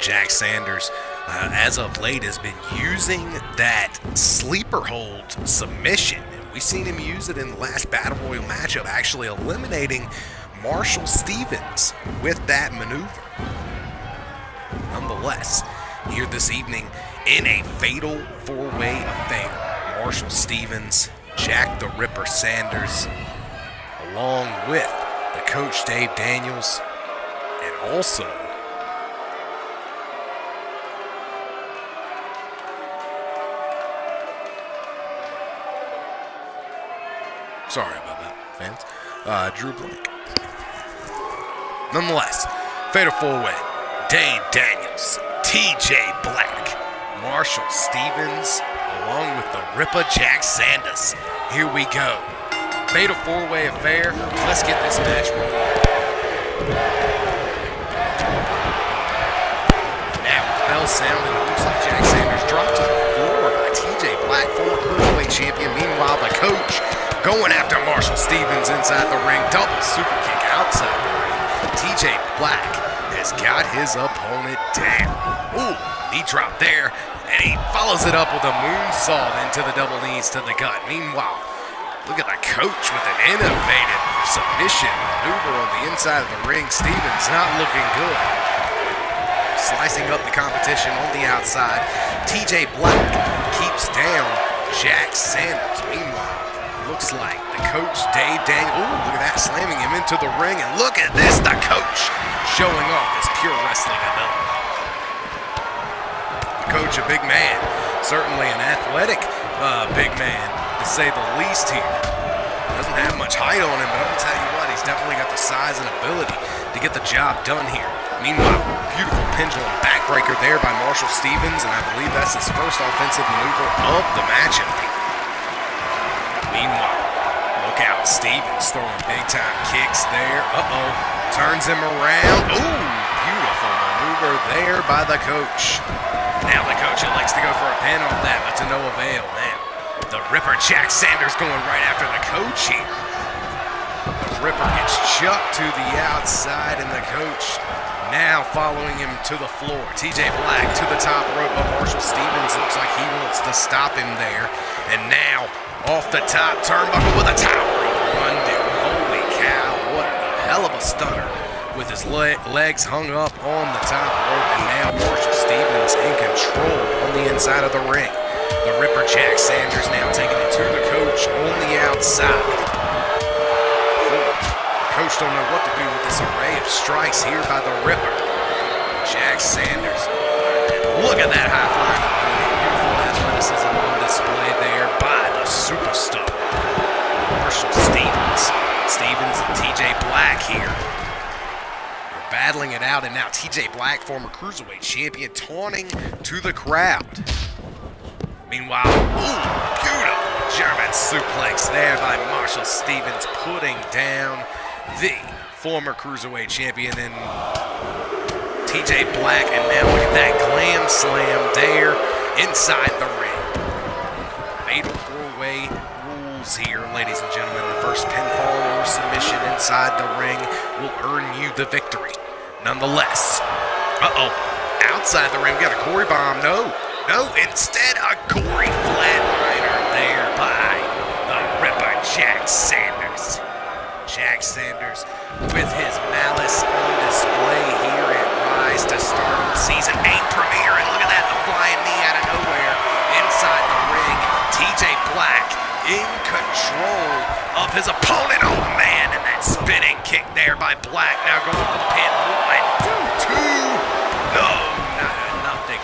Jack Sanders, as of late, has been using that sleeper hold submission. And we've seen him use it in the last Battle Royal matchup, actually eliminating Marshall Stevens with that maneuver. Nonetheless, here this evening in a fatal four-way affair, Marshall Stevens, Jack the Ripper Sanders, along with the coach Dave Daniels, and also sorry about that, fans. Drew Blank. Nonetheless, fatal four-way, Dave Daniels, TJ Black, Marshall Stevens, along with the Ripper Jack Sanders. Here we go. Fatal four-way affair. Let's get this match rolling. Now, with the bell sounding, it looks like Jack Sanders dropped to the floor by TJ Black, former Cruiserweight champion. Meanwhile, the coach going after Marshall Stevens inside the ring. Double super kick outside the ring. TJ Black has got his opponent down. Ooh, knee drop there, and he follows it up with a moonsault into the double knees to the gut. Meanwhile, look at the coach with an innovative submission maneuver on the inside of the ring. Stevens not looking good. Slicing up the competition on the outside. TJ Black keeps down Jack Sanders. Meanwhile, looks like the coach, Dave Daniel, ooh, look at that, slamming him into the ring. And look at this, the coach showing off his pure wrestling ability. The coach, a big man, certainly an athletic big man, to say the least here. Doesn't have much height on him, but I'm going to tell you what, he's definitely got the size and ability to get the job done here. Meanwhile, beautiful pendulum backbreaker there by Marshall Stevens, and I believe that's his first offensive maneuver of the matchup here. Meanwhile, look out, Stevens throwing big-time kicks there. Uh-oh, turns him around. Ooh, beautiful maneuver there by the coach. Now the coach elects to go for a pin on that, but to no avail. Now, the Ripper Jack Sanders going right after the coach here. The Ripper gets chucked to the outside, and the coach now following him to the floor. TJ Black to the top rope, but Marshall Stevens looks like he wants to stop him there. And now, off the top turnbuckle with a tower of London. Holy cow, what a hell of a stunner. With his legs hung up on the top rope, and now Marshall Stevens in control on the inside of the ring. The Ripper Jack Sanders now taking it to the coach on the outside. The coach don't know what to do with this array of strikes here by the Ripper. Jack Sanders. Look at that high flying ability. Beautiful athleticism on display there by the superstar. Marshall Stevens. Stevens and TJ Black here. They're battling it out, and now TJ Black, former Cruiserweight champion, taunting to the crowd. Meanwhile, ooh, beautiful German suplex there by Marshall Stevens, putting down the former Cruiserweight champion in TJ Black. And now look at that glam slam there inside the ring. Fatal four-way rules here, ladies and gentlemen. The first pinfall or submission inside the ring will earn you the victory. Nonetheless, outside the ring, we got a Corey bomb. No, instead a gory flatliner there by the Ripper Jack Sanders. Jack Sanders with his malice on display here at Rise to Stardom Season 8 premiere. And look at that, the flying knee out of nowhere inside the ring. TJ Black in control of his opponent. Oh man, and that spinning kick there by Black. Now going for the pin. 1, 2, no.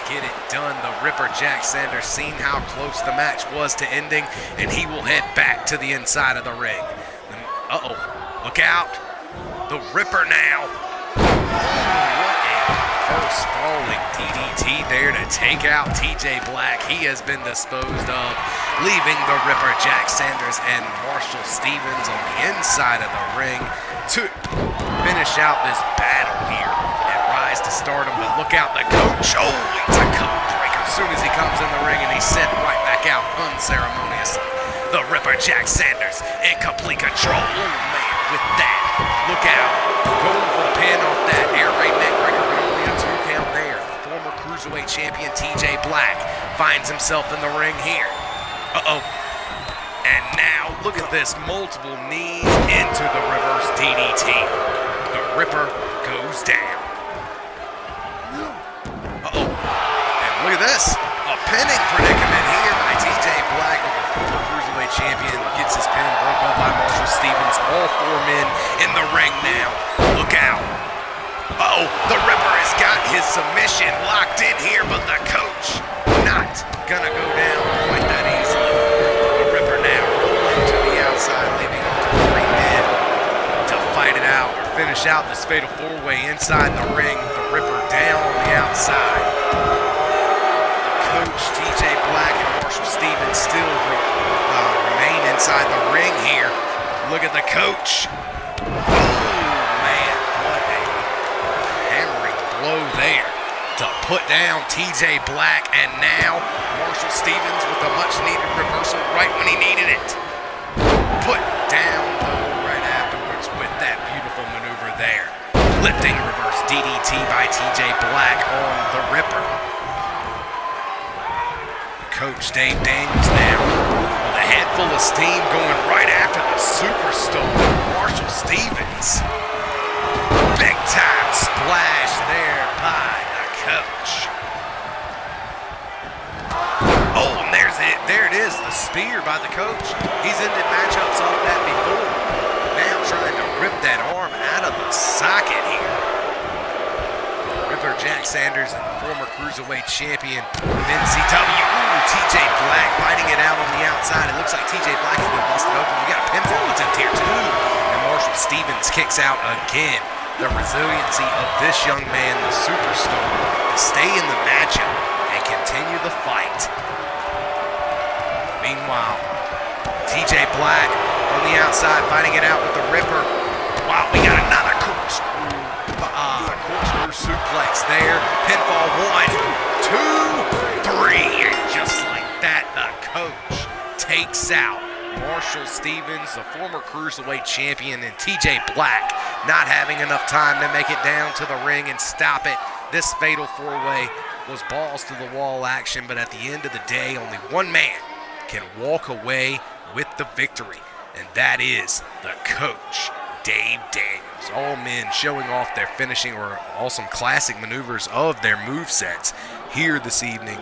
Get it done. The Ripper Jack Sanders seen how close the match was to ending, and he will head back to the inside of the ring. Look out. The Ripper now. What a first falling DDT there to take out TJ Black. He has been disposed of, leaving the Ripper Jack Sanders and Marshall Stevens on the inside of the ring to finish out this battle here at Rise to Stardom. But look out, the coach. Oh, it's a code breaker as soon as he comes in the ring, and he's sent right back out unceremoniously. The Ripper Jack Sanders in complete control. Oh man, with that, look out. Going for the pin off that air raid neck breaker, but only a 2 count there. Former Cruiserweight champion TJ Black finds himself in the ring here. And now, look at this, multiple knees into the reverse DDT. The Ripper goes down. And look at this, a pinning predicament here by TJ Black. The former Cruiserweight champion gets his pin broke up by Marshall Stevens. All 4 men in the ring now. Look out. The Ripper has got his submission locked in here, but the coach not gonna go down quite that easily. The Ripper now rolling to the outside, leaving all 3 men to fight it out or finish out this fatal 4-way inside the ring. The Ripper down on the outside. The coach, TJ Black, and Marshall Stevens still remain inside the ring here. Look at the coach. Oh, man, what a hammering blow there to put down TJ Black. And now Marshall Stevens with a much-needed reversal right when he needed it. Put down, though, right afterwards with that beautiful maneuver there. Lifting reverse DDT by TJ Black on the Ripper. Coach Dave Daniels now with a head full of steam going right after the superstar Marshall Stevens. Big time splash there by the coach. Oh, and there it is, the spear by the coach. He's ended matchups off that before. Now trying to rip that arm out of the socket here. Ripper Jack Sanders and former Cruiserweight champion of NCW. Ooh, TJ Black fighting it out on the outside. It looks like TJ Black has been busted open. We got a pinfall attempt here too. And Marshall Stevens kicks out again. The resiliency of this young man, the superstar, to stay in the matchup and continue the fight. Meanwhile, TJ Black on the outside fighting it out with the Ripper. Wow, we got another corkscrew suplex there. Pinfall 1, 2, 3. And just like that, the coach takes out Marshall Stevens, the former Cruiserweight champion, and TJ Black not having enough time to make it down to the ring and stop it. This fatal four-way was balls to the wall action, but at the end of the day, only one man can walk away with the victory, and that is the coach, Dave Daniels. All men showing off their finishing or awesome classic maneuvers of their movesets here this evening.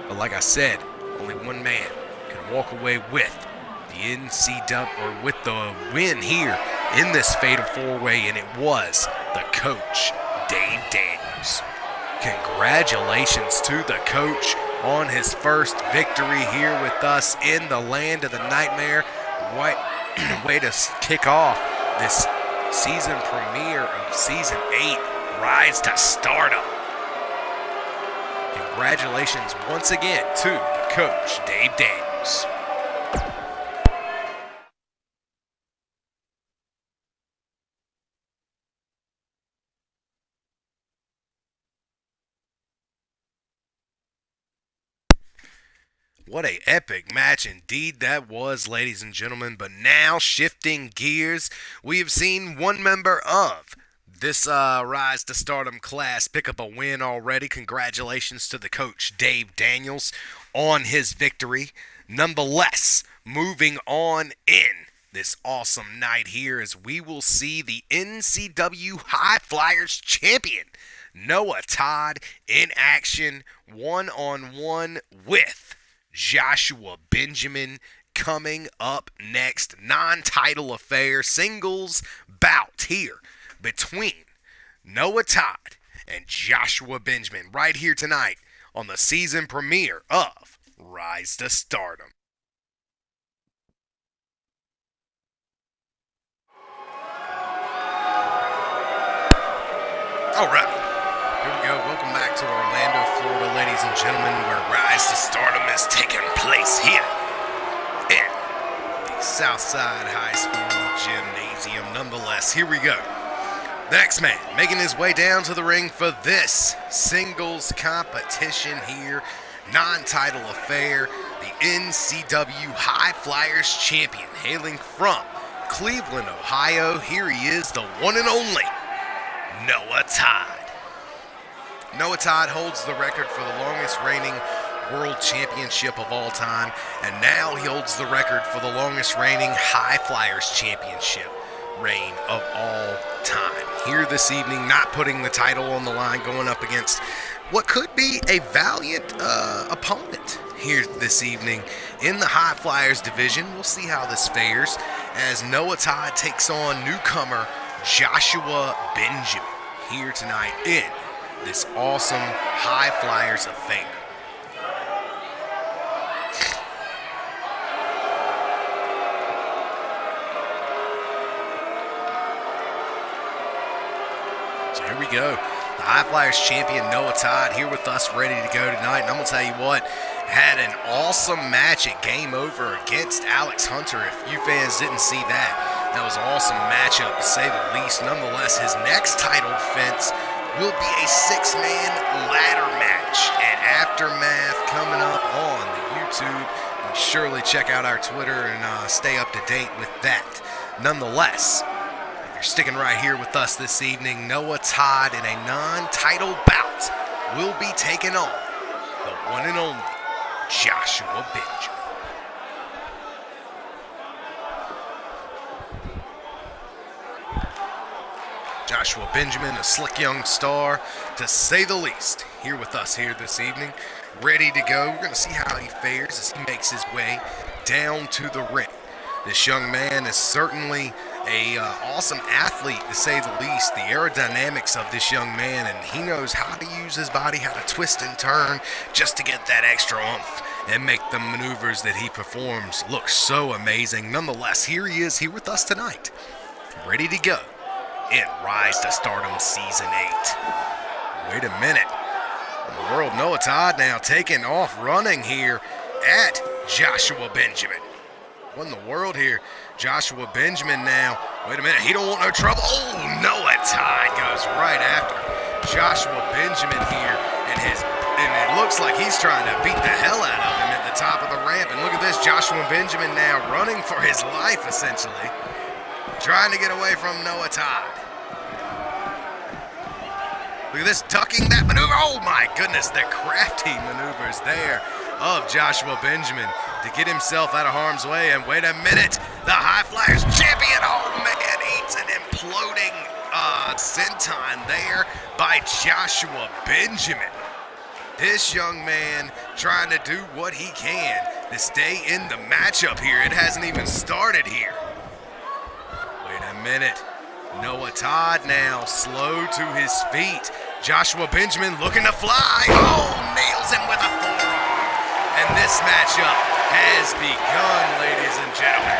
But like I said, only one man can walk away with the NCW or with the win here in this fatal four-way, and it was the coach, Dave Daniels. Congratulations to the coach on his first victory here with us in the land of the nightmare. Way to kick off this season premiere of Season 8, Rise to Stardom. Congratulations once again to the coach, Dave Daniels. What a epic match indeed that was, ladies and gentlemen. But now, shifting gears, we have seen one member of this Rise to Stardom class pick up a win already. Congratulations to the coach, Dave Daniels, on his victory. Nonetheless, moving on in this awesome night here, as we will see the NCW High Flyers champion, Noah Todd, in action one-on-one with Joshua Benjamin, coming up next. Non-title affair, singles bout here between Noah Todd and Joshua Benjamin right here tonight on the season premiere of Rise to Stardom. All right. Here we go. Welcome back to Orlando, Florida, ladies and gentlemen, where Rise to Stardom is taking place here in the Southside High School Gymnasium. Nonetheless, here we go. The next man making his way down to the ring for this singles competition here, non-title affair, the NCW High Flyers champion, hailing from Cleveland, Ohio. Here he is, the one and only Noah Todd. Noah Todd holds the record for the longest reigning world championship of all time, and now he holds the record for the longest reigning High Flyers championship reign of all time. Here this evening, not putting the title on the line, going up against what could be a valiant opponent here this evening in the High Flyers division. We'll see how this fares as Noah Todd takes on newcomer Joshua Benjamin here tonight in this awesome High Flyers affair. So here we go. The High Flyers champion Noah Todd here with us, ready to go tonight. And I'm going to tell you what, had an awesome match at Game Over against Alex Hunter. If you fans didn't see that, That was an awesome matchup, to say the least. Nonetheless, his next title defense will be a six-man ladder match at Aftermath coming up on the YouTube. And surely check out our Twitter and stay up to date with that. Nonetheless, if you're sticking right here with us this evening, Noah Todd in a non-title bout will be taking on the one and only Joshua Benjamin. Joshua Benjamin, a slick young star, to say the least, here with us here this evening, ready to go. We're going to see how he fares as he makes his way down to the ring. This young man is certainly a awesome athlete, to say the least. The aerodynamics of this young man, and he knows how to use his body, how to twist and turn just to get that extra oomph and make the maneuvers that he performs look so amazing. Nonetheless, here he is here with us tonight, ready to go in Rise to Stardom Season 8. Wait a minute. The world, Noah Todd now taking off running here at Joshua Benjamin. What in the world here? Joshua Benjamin now. Wait a minute. He don't want no trouble. Oh, Noah Todd goes right after Joshua Benjamin here. And it looks like he's trying to beat the hell out of him at the top of the ramp. And look at this. Joshua Benjamin now running for his life, essentially, trying to get away from Noah Todd. Look at this, ducking that maneuver. Oh my goodness, the crafty maneuvers there of Joshua Benjamin to get himself out of harm's way. And wait a minute, the High Flyers champion, oh man, eats an imploding senton there by Joshua Benjamin. This young man trying to do what he can to stay in the matchup here. It hasn't even started here. Wait a minute. Noah Todd now slow to his feet. Joshua Benjamin looking to fly. Oh, nails him with a forearm. And this matchup has begun, ladies and gentlemen.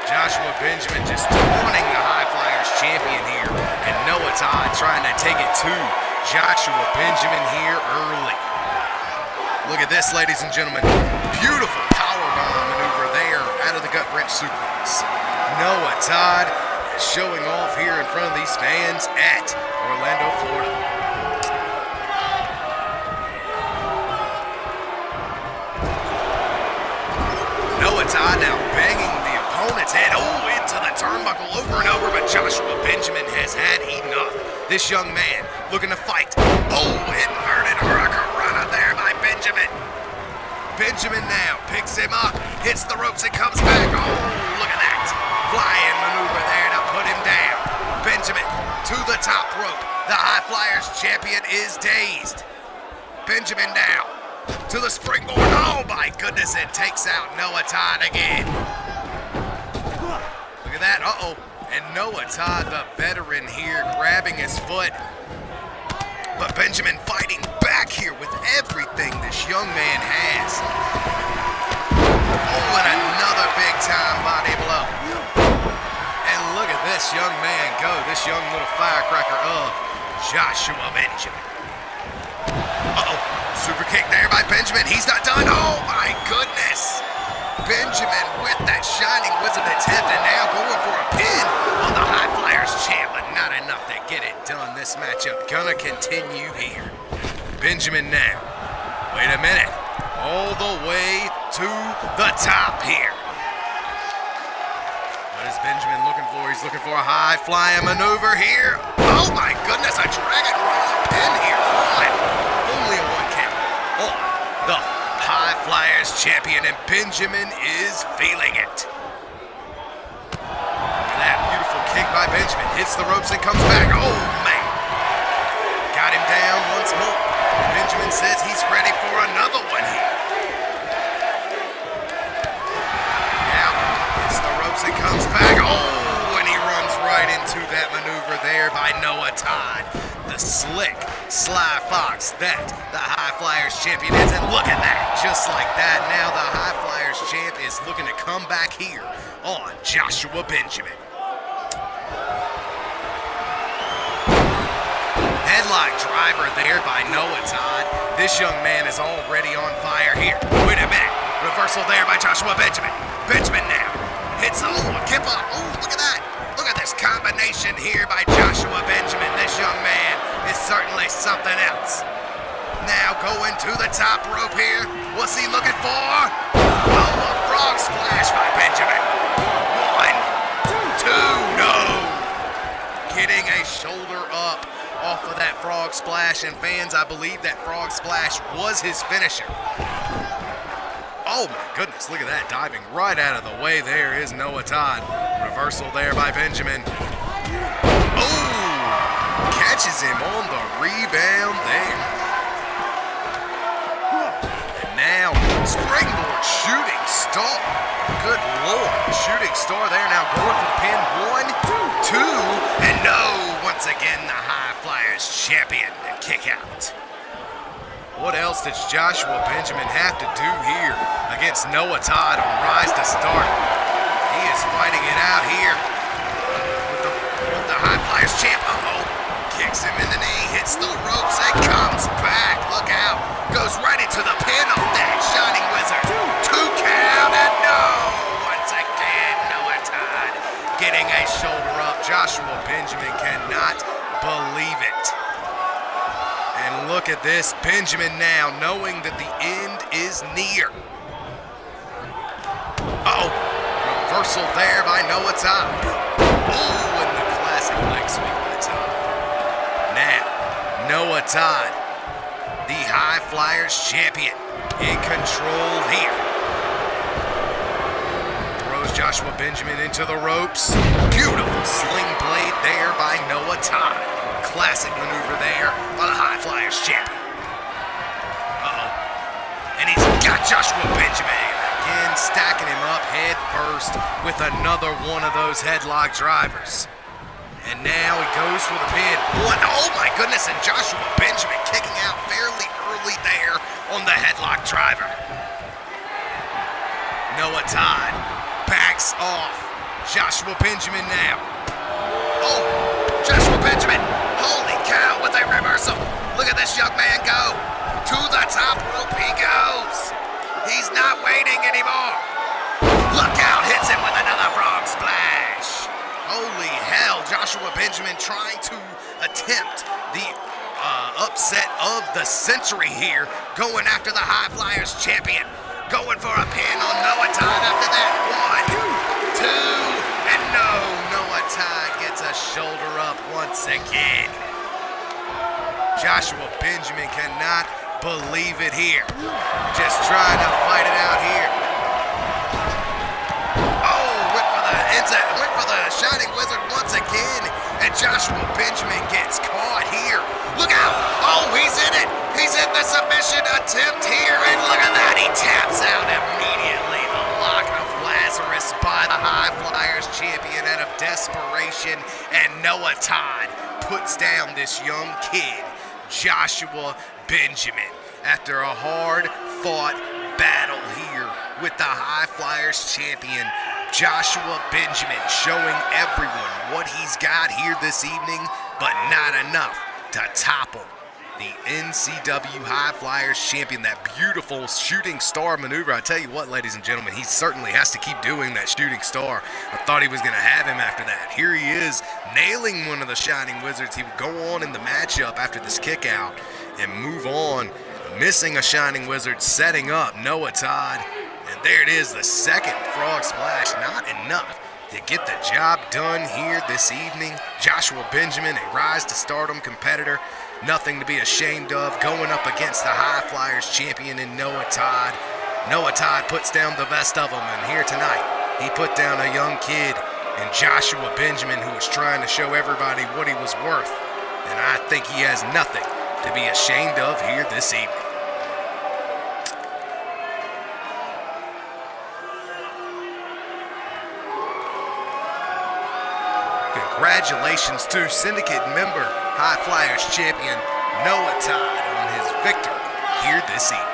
Joshua Benjamin just taunting the High Flyers champion here. And Noah Todd trying to take it to Joshua Benjamin here early. Look at this, ladies and gentlemen. Beautiful powerbomb maneuver there out of the gut wrench suplex. Noah Todd showing off here in front of these fans at Orlando, Florida. Noah Todd now banging the opponent's head into the turnbuckle over and over, but Joshua Benjamin has had enough. This young man looking to fight. Inverted hurricanrana there by Benjamin. Benjamin now picks him up, hits the ropes and comes back. Look at that. Flying maneuver there to put him down. Benjamin to the top rope. The High Flyers champion is dazed. Benjamin now to the springboard. Oh my goodness, it takes out Noah Todd again. Look at that. And Noah Todd, the veteran here, grabbing his foot. But Benjamin fighting back here with everything this young man has. And another big time body blow. And look at this young man go, this young little firecracker of Joshua Benjamin. Super kick there by Benjamin. He's not done. Oh my goodness. Benjamin with that shining wizard attempt and now going for a pin on the High Flyers champ, but not enough to get it done. This matchup gonna continue here. Benjamin now. Wait a minute. All the way to the top here. What is Benjamin looking for? He's looking for a high flying maneuver here. Oh my goodness, a dragon roller pin here. Only a one count on the High Flyers champion, and Benjamin is feeling it. Look at that beautiful kick by Benjamin. Hits the ropes and comes back. Oh man. Got him down once more. Benjamin says he's ready for another one here. Hits the ropes and comes back. And he runs right into that maneuver there by Noah Todd. The slick, sly fox that the High Flyers champion is. And look at that. Just like that, now the High Flyers champ is looking to come back here on Joshua Benjamin. Headlock driver there by Noah Todd. This young man is already on fire here. Wait a minute. Reversal there by Joshua Benjamin. Benjamin now Hits a kip up. Oh, look at that. Look at this combination here by Joshua Benjamin. This young man is certainly something else. Now going to the top rope here. What's he looking for? Oh, a frog splash by Benjamin. 1, 2, no. Getting a shoulder up off of that frog splash. And fans, I believe that frog splash was his finisher. Oh my goodness, look at that, diving right out of the way there is Noah Todd. Reversal there by Benjamin. Oh, catches him on the rebound there. And now, springboard shooting star. Good Lord, shooting star there, now going for the pin. 1, 2, and no, once again the High Flyers champion and kick out. What else does Joshua Benjamin have to do here against Noah Todd on Rise to Stardom? He is fighting it out here with the High Flyers champ. Uh-oh. Kicks him in the knee, hits the ropes, and comes back. Look out. Goes right into the pin of that Shining Wizard. 2 count, and no. Once again, Noah Todd getting a shoulder up. Joshua Benjamin cannot believe it. And look at this, Benjamin now knowing that the end is near. Uh-oh, reversal there by Noah Todd. Oh, and the classic leg sweep by Todd. Now, Noah Todd, the High Flyers champion, in control here. Throws Joshua Benjamin into the ropes. Beautiful sling blade there by Noah Todd. Classic maneuver there by the High Flyers champion. Uh-oh. And he's got Joshua Benjamin again, stacking him up head first with another one of those headlock drivers. And now he goes for the pin. Oh my goodness, and Joshua Benjamin kicking out fairly early there on the headlock driver. Noah Todd backs off. Joshua Benjamin now. Oh, Joshua Benjamin. Holy cow, with a reversal. Look at this young man go. To the top rope he goes. He's not waiting anymore. Look out, hits him with another frog splash. Holy hell, Joshua Benjamin trying to attempt the upset of the century here. Going after the High Flyers champion. Going for a pin on Noah Todd after that. 1, 2, and no. Noah Todd gets a shoulder up once again. Joshua Benjamin cannot believe it here. Just trying to fight it out here. Oh, went for the Shining Wizard once again. And Joshua Benjamin gets caught here. Look out. Oh, he's in it. He's in the submission attempt here. And look at that. He taps out immediately. The lock of Lazarus by the High Flyers champion out of desperation. And Noah Todd puts down this young kid, Joshua Benjamin, after a hard-fought battle here with the High Flyers champion, Joshua Benjamin, showing everyone what he's got here this evening, but not enough to topple the NCW High Flyers champion. That beautiful shooting star maneuver. I tell you what, ladies and gentlemen, he certainly has to keep doing that shooting star. I thought he was going to have him after that. Here he is, nailing one of the Shining Wizards. He would go on in the matchup after this kick out and move on, missing a Shining Wizard, setting up Noah Todd. And there it is, the second frog splash. Not enough to get the job done here this evening. Joshua Benjamin, a Rise to Stardom competitor, nothing to be ashamed of, going up against the High Flyers champion in Noah Todd. Noah Todd puts down the best of them, and here tonight, he put down a young kid in Joshua Benjamin who was trying to show everybody what he was worth. And I think he has nothing to be ashamed of here this evening. Congratulations to Syndicate member, High Flyers champion, Noah Todd on his victory here this evening.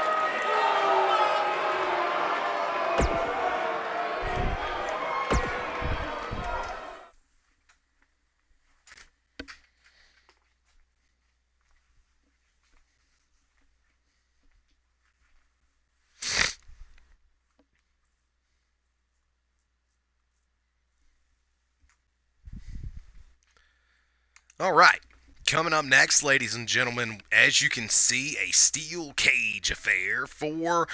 All right. Coming up next, ladies and gentlemen, as you can see, a steel cage affair for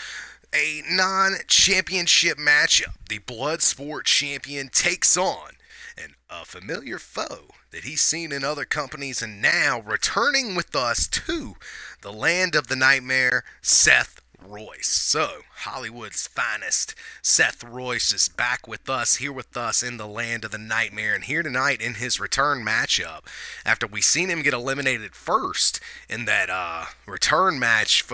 a non-championship matchup. The Bloodsport champion takes on a familiar foe that he's seen in other companies, and now returning with us to the land of the nightmare, Seth Royce. So, Hollywood's finest, Seth Royce, is back with us, here with us in the land of the nightmare, and here tonight in his return matchup. After we seen him get eliminated first in that return match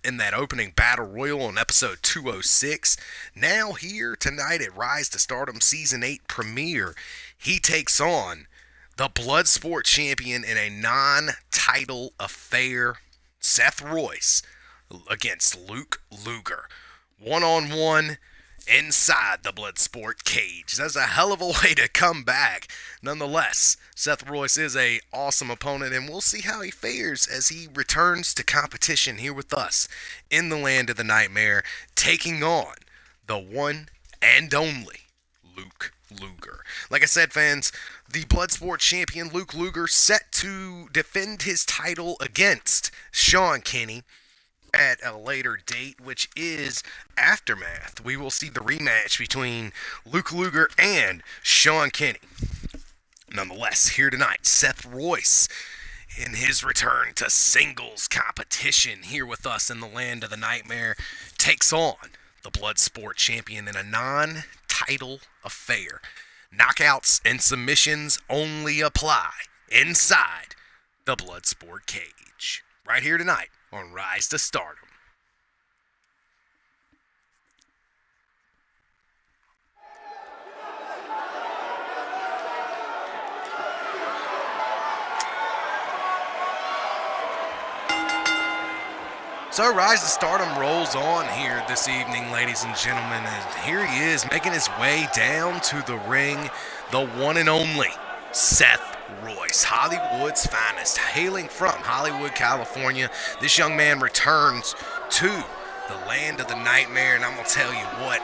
in that opening battle royal on episode 206, now here tonight at Rise to Stardom Season 8 premiere, he takes on the Bloodsport champion in a non-title affair, Seth Royce, against Luke Luger. One-on-one inside the Bloodsport cage. That's a hell of a way to come back. Nonetheless, Seth Royce is an awesome opponent, and we'll see how he fares as he returns to competition here with us in the land of the nightmare, taking on the one and only Luke Luger. Like I said, fans, the Bloodsport champion Luke Luger set to defend his title against Sean Kenny at a later date, which is Aftermath. We will see the rematch between Luke Luger and Sean Kenny. Nonetheless, here tonight, Seth Royce, in his return to singles competition here with us in the land of the nightmare, takes on the Bloodsport champion in a non-title affair. Knockouts and submissions only apply inside the Bloodsport cage. Right here tonight on Rise to Stardom. So Rise to Stardom rolls on here this evening, ladies and gentlemen, and here he is making his way down to the ring, the one and only Seth Royce, Hollywood's finest, hailing from Hollywood, California. This young man returns to the land of the nightmare, and I'm going to tell you what,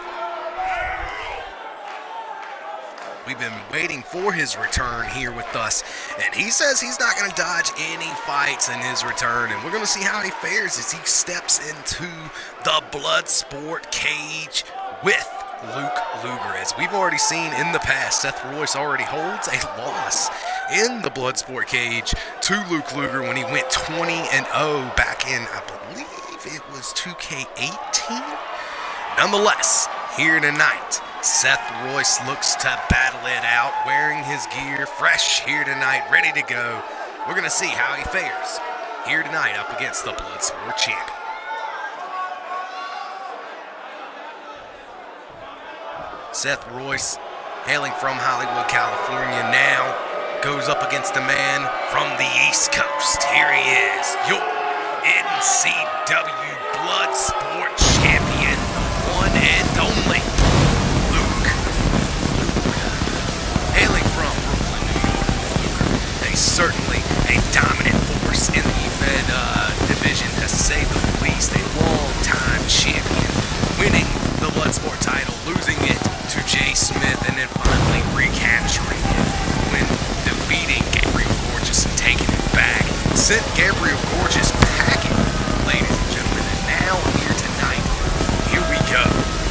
we've been waiting for his return here with us, and he says he's not going to dodge any fights in his return, and we're going to see how he fares as he steps into the Bloodsport cage with Luke Luger. As we've already seen in the past, Seth Royce already holds a loss in the Bloodsport cage to Luke Luger when he went 20-0 back in, I believe it was 2K18. Nonetheless, here tonight, Seth Royce looks to battle it out, wearing his gear, fresh here tonight, ready to go. We're going to see how he fares here tonight up against the Bloodsport champion. Seth Royce, hailing from Hollywood, California, now goes up against a man from the East Coast. Here he is, your NCW Bloodsport champion, one and only Luke Luger. Hailing from Brooklyn, New York, certainly a dominant force in the division, to say the least. A long-time champion, winning the Bloodsport title, losing it to Jay Smith, and then finally recapturing it when defeating Gabriel Gorgeous and taking it back. Sent Gabriel Gorgeous packing, ladies and gentlemen, and now here tonight, here we go.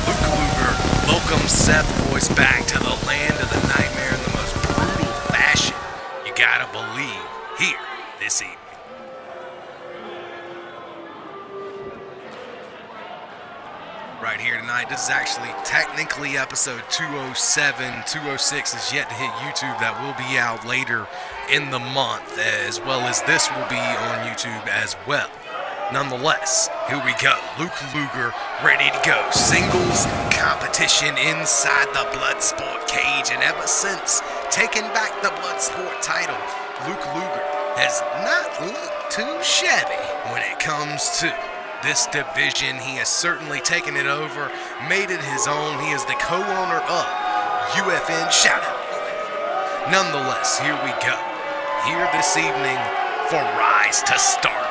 Luke Luger welcomes Seth Royce back to the land of the nightmare in the most brutal fashion you gotta believe here this evening. Right here tonight, this is actually technically episode 207. 206 is yet to hit YouTube. That will be out later in the month, as well as this will be on YouTube as well. Nonetheless, here we go. Luke Luger ready to go. Singles competition inside the Bloodsport cage, and ever since taking back the Bloodsport title, Luke Luger has not looked too shabby when it comes to this division. He has certainly taken it over, made it his own. He is the co-owner of UFN Shoutout. Nonetheless, here we go. Here this evening for Rise to Stardom.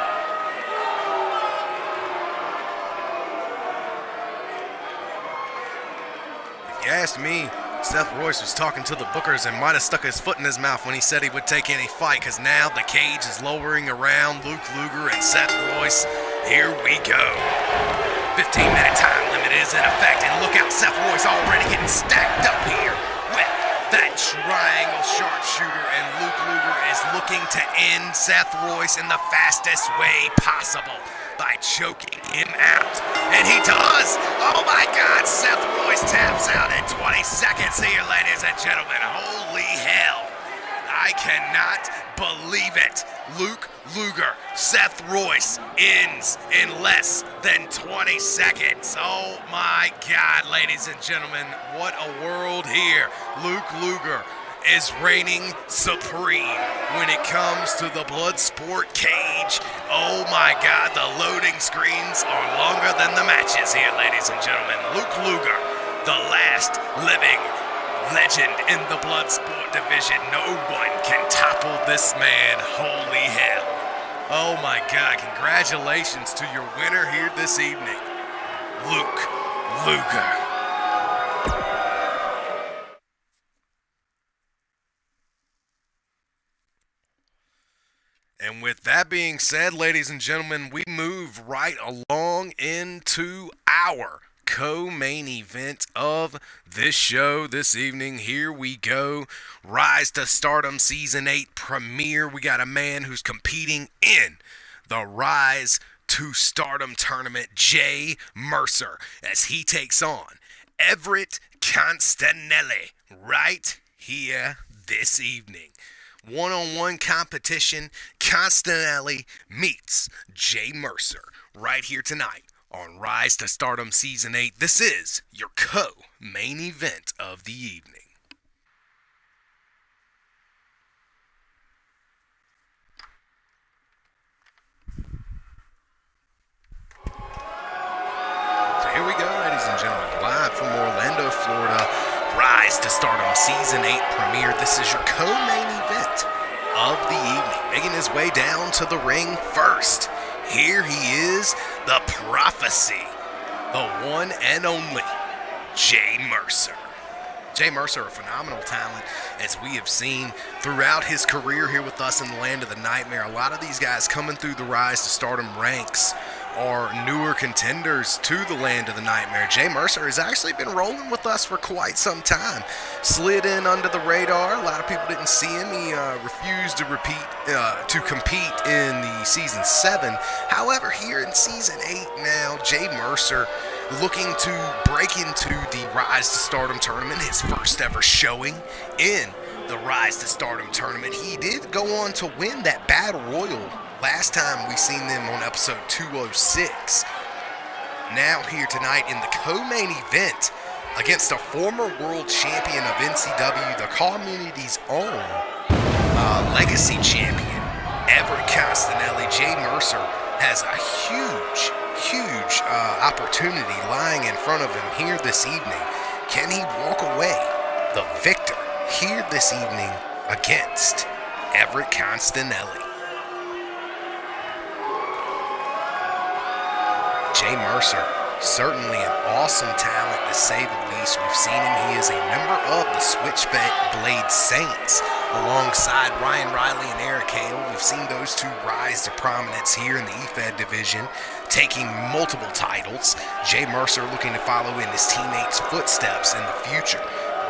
If you ask me, Seth Royce was talking to the bookers and might have stuck his foot in his mouth when he said he would take any fight, because now the cage is lowering around Luke Luger and Seth Royce. Here we go. 15-minute time limit is in effect, and look out, Seth Royce already getting stacked up here with that triangle sharpshooter, and Luke Luger is looking to end Seth Royce in the fastest way possible by choking him out. And he does! Oh my God, Seth Royce taps out in 20 seconds here, ladies and gentlemen. Holy hell. I cannot believe it. Luke Luger, Seth Royce ends in less than 20 seconds. Oh my God, ladies and gentlemen, what a world here. Luke Luger is reigning supreme when it comes to the blood sport cage. Oh my God, the loading screens are longer than the matches here, ladies and gentlemen. Luke Luger, the last living legend in the blood sport division. No one can topple this man. Holy hell. Oh my God, congratulations to your winner here this evening, Luke Luger. And with that being said, ladies and gentlemen, we move right along into our co-main event of this show this evening. Here we go. Rise to Stardom Season 8 premiere. We got a man who's competing in the Rise to Stardom tournament, Jay Mercer, as he takes on Everett Constanelli right here this evening. One-on-one competition, Constanelli meets Jay Mercer right here tonight on Rise to Stardom Season 8. This is your co-main event of the evening. So here we go, ladies and gentlemen, live from Orlando, Florida. Rise to Stardom Season 8 premiere. This is your co-main event of the evening. Making his way down to the ring first. Here he is, the prophecy, the one and only Jay Mercer. Jay Mercer, a phenomenal talent, as we have seen throughout his career here with us in the Land of the Nightmare. A lot of these guys coming through the Rise to Stardom ranks are newer contenders to the Land of the Nightmare. Jay Mercer has actually been rolling with us for quite some time. Slid in under the radar. A lot of people didn't see him. He refused to compete in the Season 7. However, here in Season 8 now, Jay Mercer looking to break into the Rise to Stardom tournament, his first ever showing in the Rise to Stardom tournament. He did go on to win that Battle Royal last time we seen them on episode 206. Now here tonight in the co-main event against a former world champion of NCW, the community's own legacy champion, Everett Constanelli. Jay Mercer has a huge opportunity lying in front of him here this evening. Can he walk away the victor here this evening against Everett Constanelli? Jay Mercer, certainly an awesome talent to say the least. We've seen him. He is a member of the Switchblade Saints alongside Ryan Riley and Eric Hale. We've seen those two rise to prominence here in the EFED division, taking multiple titles. Jay Mercer looking to follow in his teammates' footsteps in the future.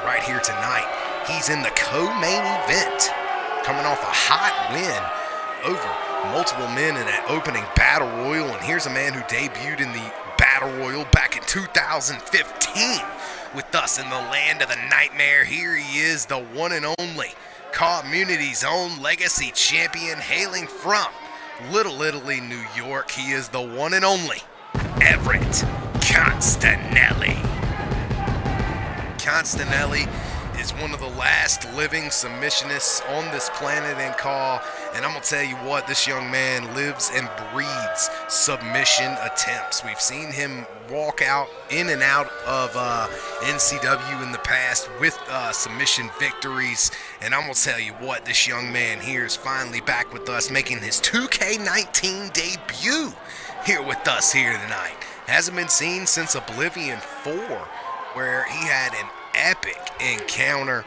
Right here tonight, he's in the co-main event, coming off a hot win over multiple men in that opening Battle Royal. And here's a man who debuted in the Battle Royal back in 2015 with us in the Land of the Nightmare. Here he is, the one and only community's own legacy champion, hailing from Little Italy, New York. He is the one and only Everett Constanelli. Constanelli is one of the last living submissionists on this planet in Call, and I'm going to tell you what, this young man lives and breathes submission attempts. We've seen him walk out in and out of NCW in the past with submission victories, and I'm going to tell you what, this young man here is finally back with us, making his 2K19 debut here with us here tonight. Hasn't been seen since Oblivion 4, where he had an epic encounter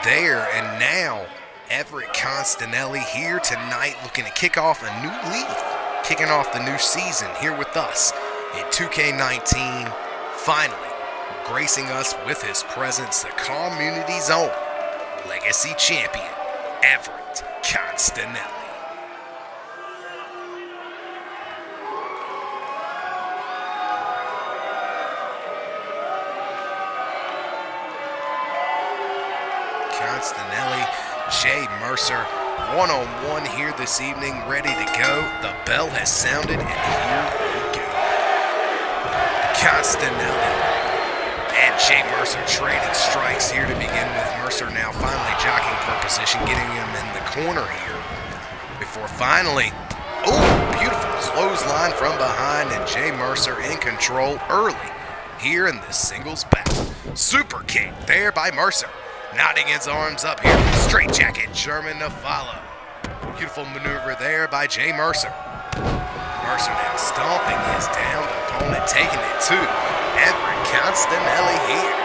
there. And now Everett Constanelli here tonight looking to kick off a new leaf, kicking off the new season here with us in 2K19, finally gracing us with his presence, the community's own legacy champion, Everett Constanelli. Constanelli, Jay Mercer, one-on-one here this evening, ready to go. The bell has sounded, and here we go. Constanelli and Jay Mercer trading strikes here to begin with. Mercer now finally jockeying for position, getting him in the corner here. Before finally, beautiful clothesline from behind, and Jay Mercer in control early here in this singles battle. Super kick there by Mercer. Nodding his arms up here, straight jacket German to follow. Beautiful maneuver there by Jay Mercer. Mercer now stomping his downed opponent, taking it to Everett Constanelli here.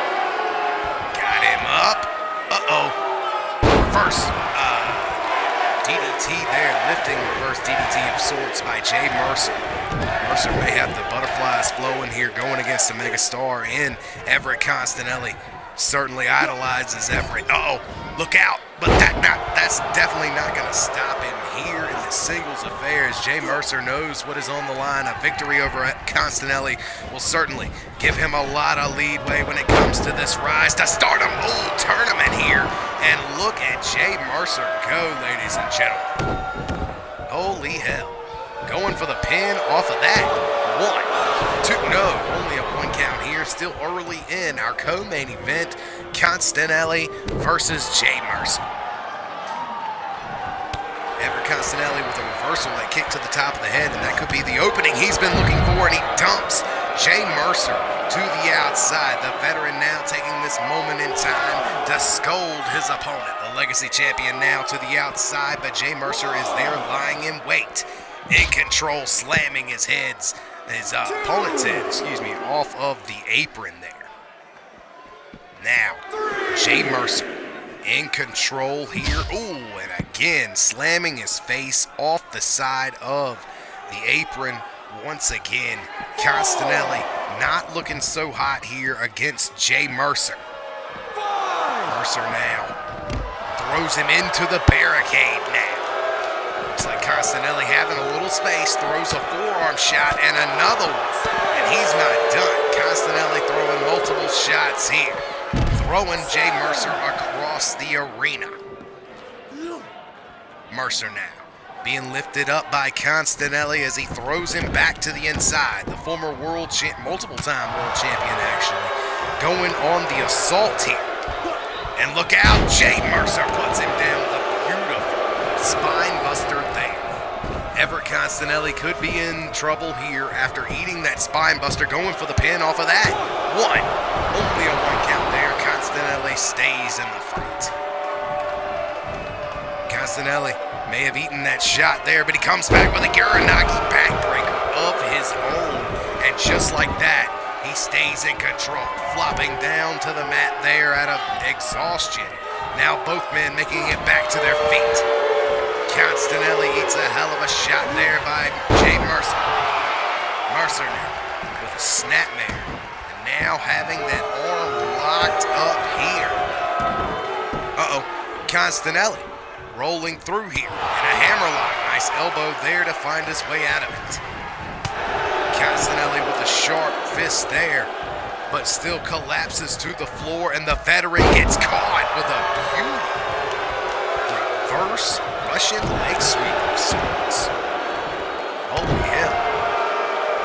Got him up. Reverse DDT there, lifting reverse DDT of sorts by Jay Mercer. Mercer may have the butterflies flowing here, going against a megastar in Everett Constanelli. Certainly idolizes Everett. Look out. But that's definitely not going to stop him here in the singles affairs. Jay Mercer knows what is on the line. A victory over Constanelli will certainly give him a lot of leeway when it comes to this rise to Stardom tournament here. And look at Jay Mercer go, ladies and gentlemen. Holy hell. Going for the pin off of that. 1, 2, no, only a 1 count here. Still early in our co-main event, Constanelli versus Jay Mercer. Everett Constanelli with a reversal, that kick to the top of the head, and that could be the opening he's been looking for, and he dumps Jay Mercer to the outside. The veteran now taking this moment in time to scold his opponent. The legacy champion now to the outside, but Jay Mercer is there lying in wait. In control, slamming his opponent's head, off of the apron there. Now, Jay Mercer in control here. And again, slamming his face off the side of the apron once again. Constanelli not looking so hot here against Jay Mercer. Mercer now throws him into the barricade now. Looks like Constanelli having a little space, throws a forearm shot and another one. And he's not done. Constanelli throwing multiple shots here. Throwing Jay Mercer across the arena. Mercer now being lifted up by Constanelli as he throws him back to the inside. The former multiple-time world champion actually going on the assault here. And look out, Jay Mercer puts him down with a beautiful spine buster there. Everett Constanelli could be in trouble here after eating that spine buster, going for the pin off of that. Only a 1 count there. Constanelli stays in the fight. Constanelli may have eaten that shot there, but he comes back with a Uranagi backbreaker of his own. And just like that, he stays in control, flopping down to the mat there out of exhaustion. Now both men making it back to their feet. Constanelli eats a hell of a shot there by Jay Mercer. Mercer now with a snapmare. And now having that arm locked up here. Constanelli rolling through here. And a hammerlock. Nice elbow there to find his way out of it. Constanelli with a sharp fist there, but still collapses to the floor, and the veteran gets caught with a beautiful reverse Russian leg sweep of sorts. Holy hell.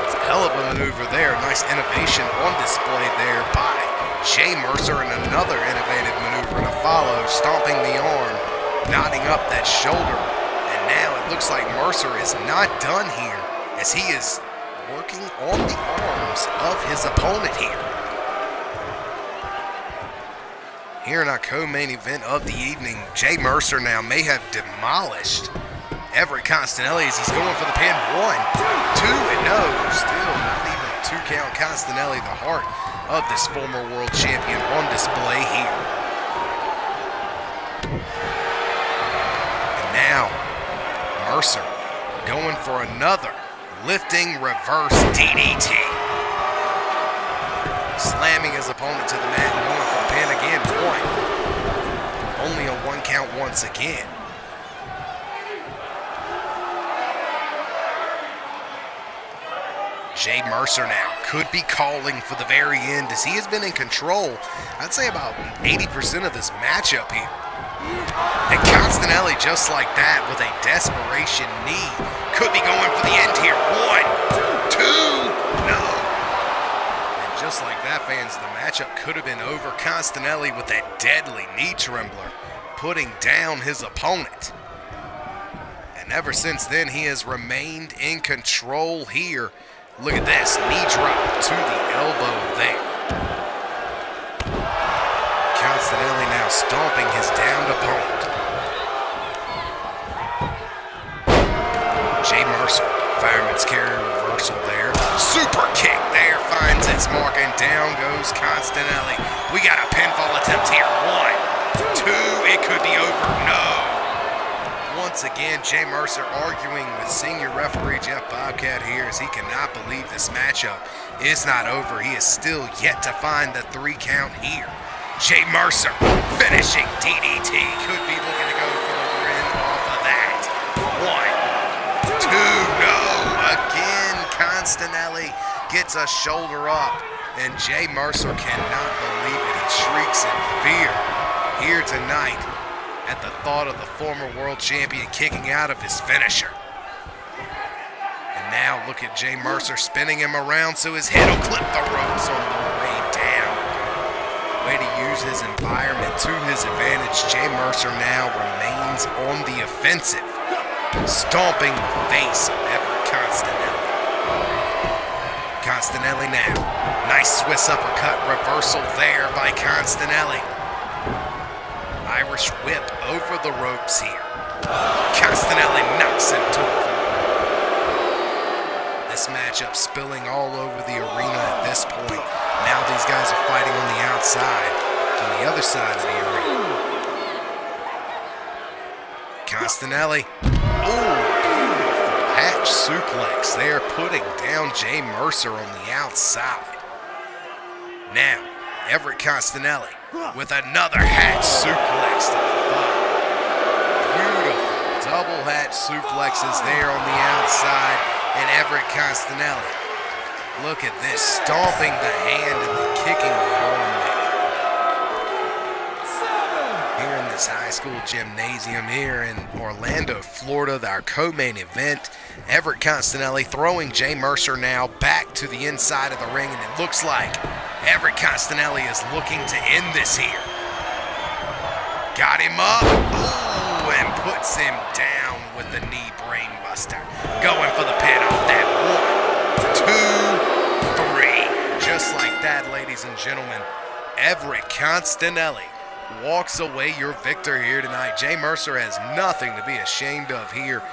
It's a hell of a maneuver there. Nice innovation on display there by Jay Mercer, and another innovative maneuver to follow, stomping the arm, knotting up that shoulder. And now it looks like Mercer is not done here, as he is working on the arms of his opponent here. Here in our co-main event of the evening, Jay Mercer now may have demolished Everett Constanelli as he's going for the pin. 1, 2, and no, still not even 2 count. Castanelli, the heart of this former world champion, on display here. And now, Mercer going for another lifting reverse DDT. Slamming his opponent to the mat and going for the pin again. Only a 1 count once again. Jay Mercer now could be calling for the very end as he has been in control, I'd say about 80% of this matchup here. And Castanelli, just like that, with a desperation knee, could be going for the end here. 1, 2, no. And just like that, fans, the matchup could have been over. Castanelli with that deadly knee trembler, putting down his opponent. And ever since then, he has remained in control here. Look at this, knee drop to the elbow there. Castanelli now stomping his downed opponent. Jay Mercer, fireman's carry reversal there. Super kick there, finds its mark, and down goes Castanelli. We got a pinfall attempt here. 1, 2, it could be over. No. Once again, Jay Mercer arguing with senior referee Jeff Bobcat here as he cannot believe this matchup is not over. He is still yet to find the 3 count here. Jay Mercer finishing DDT. Could be looking to go for the win off of that. 1, 2, no. Again, Castanelli gets a shoulder up, and Jay Mercer cannot believe it. He shrieks in fear here tonight at the thought of the former world champion kicking out of his finisher. And now look at Jay Mercer spinning him around so his head will clip the ropes on the way down. Way to use his environment to his advantage. Jay Mercer now remains on the offensive, stomping the face of Everett Castanelli. Castanelli now. Nice Swiss uppercut reversal there by Castanelli. Irish whip over the ropes here. Castanelli knocks him to the floor. This matchup spilling all over the arena at this point. Now these guys are fighting on the outside, on the other side of the arena. Castanelli. Ooh, beautiful hatch suplex there, putting down Jay Mercer on the outside. Now, Everett Castanelli with another hatch suplex to the thigh. Beautiful double hatch suplexes there on the outside, and Everett Castanelli. Look at this, stomping the hand and then kicking the arm there. Here in this high school gymnasium here in Orlando, Florida, our co-main event. Everett Castanelli throwing Jay Mercer now back to the inside of the ring, and it looks like Everett Castanelli is looking to end this here. Got him up, ooh, and puts him down with the knee brain buster. Going for the pin off that. 1, 2, 3. Just like that, ladies and gentlemen, Everett Castanelli walks away your victor here tonight. Jay Mercer has nothing to be ashamed of here.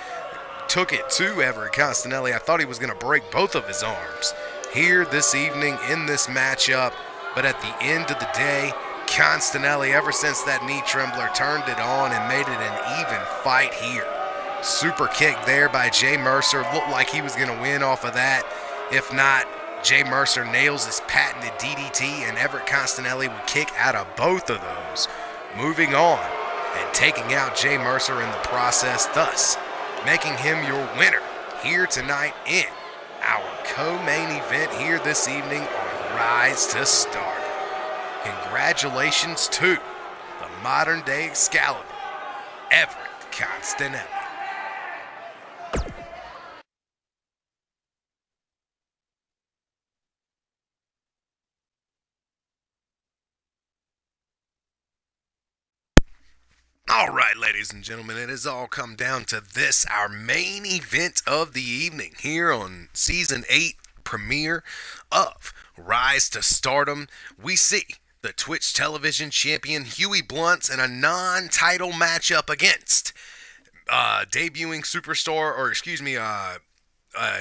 Took it to Everett Castanelli. I thought he was going to break both of his arms here this evening in this matchup, but at the end of the day, Castanelli, ever since that knee trembler, turned it on and made it an even fight here. Super kick there by Jay Mercer. Looked like he was going to win off of that. If not, Jay Mercer nails his patented DDT, and Everett Castanelli would kick out of both of those, moving on and taking out Jay Mercer in the process, thus making him your winner here tonight in our co-main event here this evening on Rise to Stardom. Congratulations to the modern-day Excalibur, Everett Castanelli. All right, ladies and gentlemen, it has all come down to this, our main event of the evening here on Season 8 premiere of Rise to Stardom. We see the Twitch television champion Huey Blunt in a non-title matchup against debuting superstar,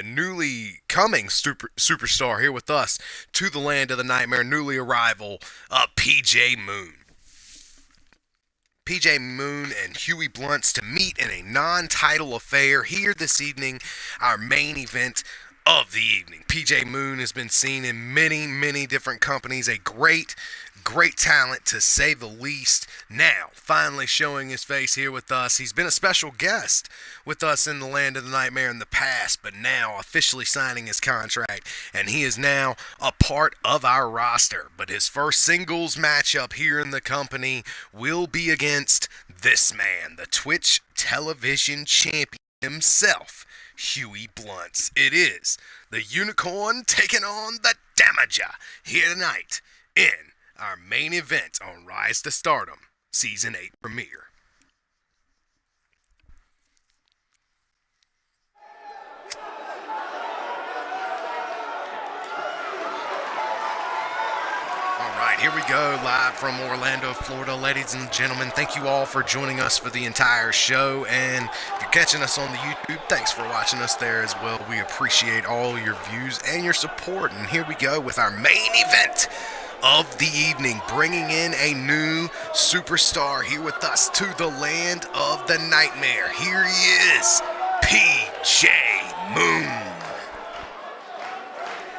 newly coming superstar here with us to the land of the nightmare, newly arrival, PJ Moon. PJ Moon and Huey Blunts to meet in a non-title affair here this evening, our main event of the evening. PJ Moon has been seen in many different companies, a great talent to say the least. Now, finally showing his face here with us. He's been a special guest with us in the land of the nightmare in the past, but now officially signing his contract, and he is now a part of our roster. But his first singles matchup here in the company will be against this man, the Twitch television champion himself, Huey Blunts. It is the Unicorn taking on the Damager here tonight in our main event on Rise to Stardom Season 8 premiere. Alright, here we go, live from Orlando, Florida. Ladies and gentlemen, thank you all for joining us for the entire show. And if you're catching us on the YouTube, thanks for watching us there as well. We appreciate all your views and your support. And here we go with our main event of the evening, bringing in a new superstar here with us to the land of the nightmare. Here he is, PJ Moon.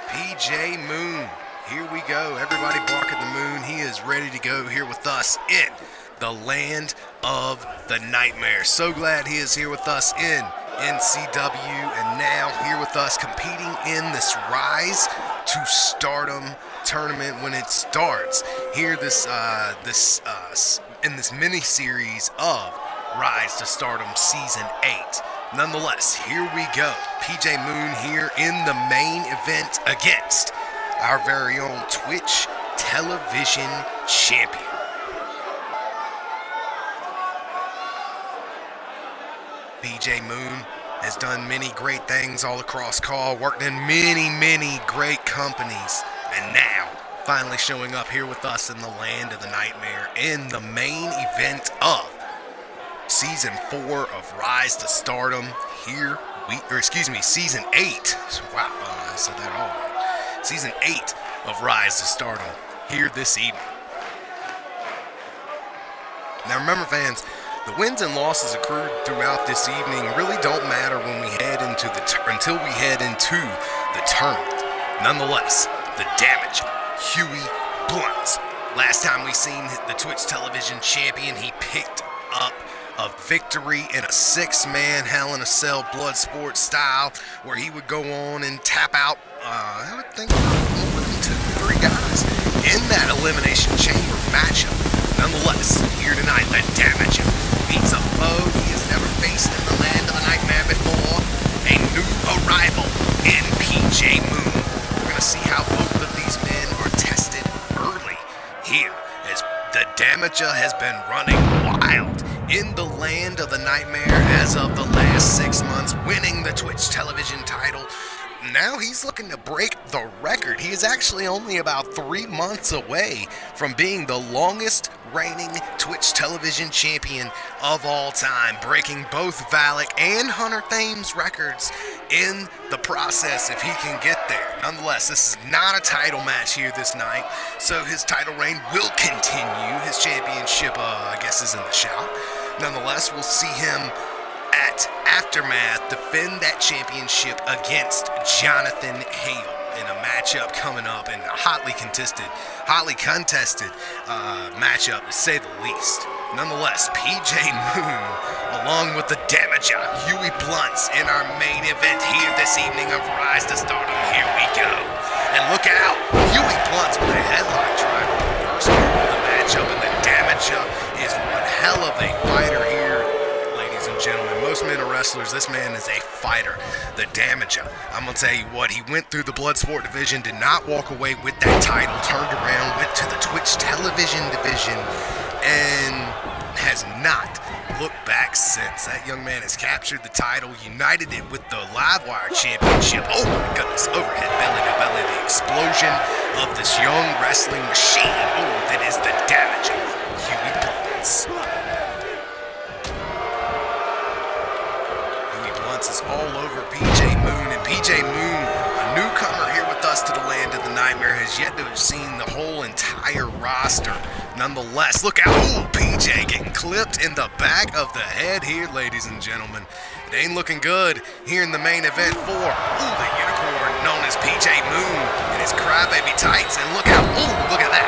PJ Moon, here we go. Everybody bark at the moon. He is ready to go here with us in the land of the nightmare. So glad he is here with us in NCW, and now here with us competing in this Rise to Stardom tournament when it starts here in this mini series of Rise to Stardom Season 8. Nonetheless, here we go. PJ Moon here in the main event against our very own Twitch television champion. PJ Moon has done many great things all across call, worked in many great companies, and now finally showing up here with us in the land of the nightmare in the main event of Season 4 of Rise to Stardom. Season 8. Wow, I said that all wrong. Season 8 of Rise to Stardom here this evening. Now remember, fans, the wins and losses accrued throughout this evening really don't matter when we head into until we head into the tournament. Nonetheless, the damage, Huey Blunts. Last time we seen the Twitch television champion, he picked up a victory in a 6-man Hell in a Cell blood sport style, where he would go on and tap out, I would think, more than 2-3 guys in that Elimination Chamber matchup. Nonetheless, here tonight, the Damager beats a foe he has never faced in the land of the nightmare before, a new arrival in PJ Moon. We're going to see how both of these men are tested early here, as the Damager has been running wild in the land of the nightmare as of the last 6 months, winning the Twitch television title. Now he's looking to break the record. He is actually only about 3 months away from being the longest reigning Twitch television champion of all time, breaking both Valak and Hunter Thames records in the process if he can get there. Nonetheless, this is not a title match here this night, so his title reign will continue. His championship, I guess, is in the shout. Nonetheless, we'll see him at Aftermath defend that championship against Jonathan Hale in a matchup coming up, in a hotly contested matchup to say the least. Nonetheless, PJ Moon along with the Damager, Huey Blunts, in our main event here this evening of Rise to Stardom. Here we go. And look out, Huey Blunts with a headlock driver, first move of the matchup, and the Damager is one hell of a fighter here. Gentlemen, most men are wrestlers. This man is a fighter. The Damager, I'm going to tell you what, he went through the Bloodsport division, did not walk away with that title, turned around, went to the Twitch television division, and has not looked back since. That young man has captured the title, united it with the Livewire Championship. Oh my goodness, overhead belly to belly, the explosion of this young wrestling machine. Oh, that is the Damager, Huey Blunts. Is all over PJ Moon. And PJ Moon, a newcomer here with us to the land of the Nightmare, has yet to have seen the whole entire roster. Nonetheless, look out. Ooh, PJ getting clipped in the back of the head here, ladies and gentlemen. It ain't looking good here in the main event for the unicorn known as PJ Moon in his crybaby tights. And look out. Ooh, look at that.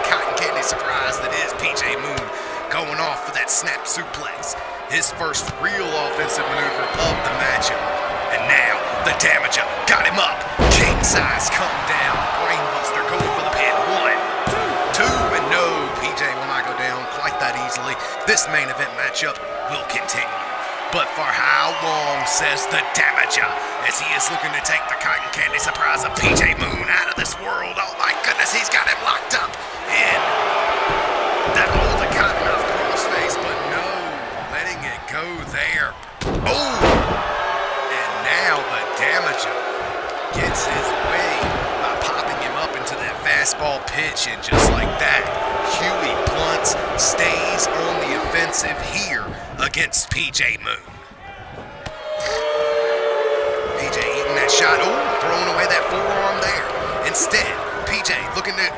Cotton candy surprise that is PJ Moon going off for that snap suplex. His first real offensive maneuver of the matchup. And now the Damager got him up. King size come down. Brainbuster going for the pin. 1, 2, and no. PJ will not go down quite that easily. This main event matchup will continue. But for how long, says the Damager, as he is looking to take the cotton candy surprise of PJ Moon out of this world. Oh my goodness, he's got him locked up in the cotton mouth crossface, but no, letting it go there. Oh, and now the Damager gets his way by popping him up into that fastball pitch, and just like that, Huey Bluntz stays on the offensive here against PJ Moon. PJ eating that shot. Oh, throwing away that forearm there. Instead, PJ looking to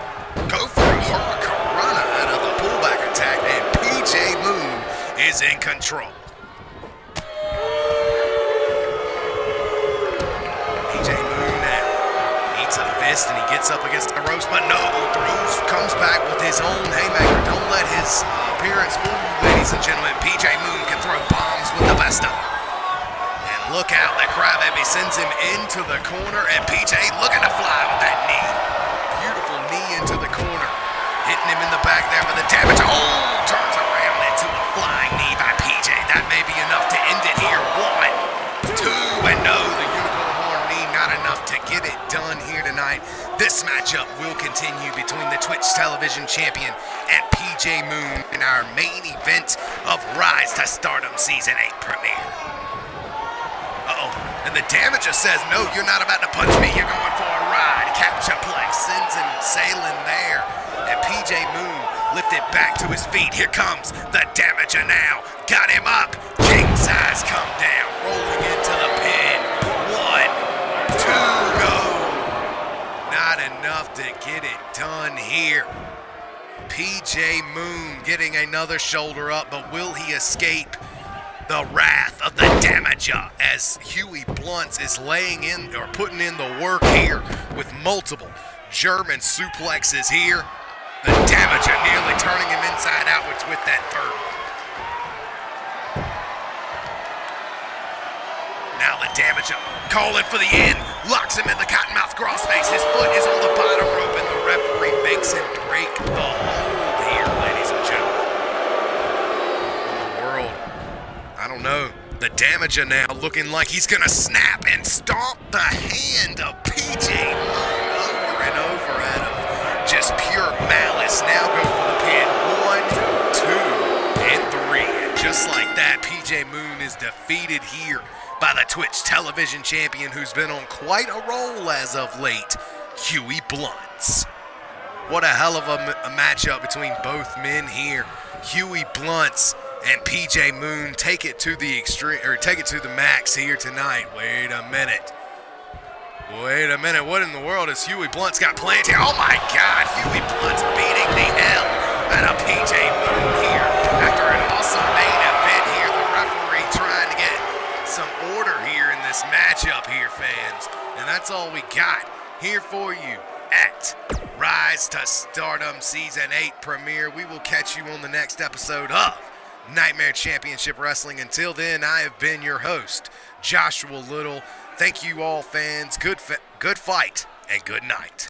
go for a hurricanrana out of the pullback attack, and PJ Moon is in control. PJ Moon now eats a fist and he gets up against the ropes, but no, comes back with his own haymaker. Don't let his appearance fool you, ladies and gentlemen. PJ Moon can throw bombs with the best of them. And look out, that crybaby sends him into the corner, and PJ looking to fly with that knee. Beautiful knee into the corner. Hitting him in the back there with the damage. Oh, turns around into a flying knee by PJ. That may be enough to end it here. 1, 2, and no, the unicorn horn knee, not enough to get it done here tonight. This matchup will continue between the Twitch television champion and PJ Moon in our main event of Rise to Stardom Season 8 premiere. Uh-oh, and the Damager says, no, you're not about to punch me, you're going for a ride. Capture play, sends him sailing there, and PJ Moon lifted back to his feet. Here comes the Damager now, got him up, king size come down, rolling into the pin. 1, 2, go. Not enough to get it done here. PJ Moon getting another shoulder up, but will he escape the wrath of the Damager as Huey Bluntz is laying in or putting in the work here with multiple German suplexes here. The Damager nearly turning him inside outwards with that third one. Now the Damager calling for the end, locks him in the cottonmouth crossface. His foot is on the bottom rope, and the referee makes him break the hold here, ladies and gentlemen. In the world, I don't know. The Damager now looking like he's gonna snap and stomp the hand of PJ Moon over and over out of just pure malice. Now go for the pin. 1, 2, and 3. And just like that, PJ Moon is defeated here by the Twitch television champion who's been on quite a roll as of late, Huey Bluntz. What a hell of a matchup between both men here. Huey Bluntz and PJ Moon take it to the extreme, or take it to the max here tonight. Wait a minute, what in the world has Huey Bluntz got planned here? Oh my God, Huey Bluntz beating the hell out of PJ Moon here after an awesome main event here. The referee trying to get some order here in this matchup here, fans. And that's all we got here for you at Rise to Stardom Season 8 premiere. We will catch you on the next episode of Nightmare Championship Wrestling. Until then, I have been your host, Joshua Little. Thank you all, fans. Good fight and good night.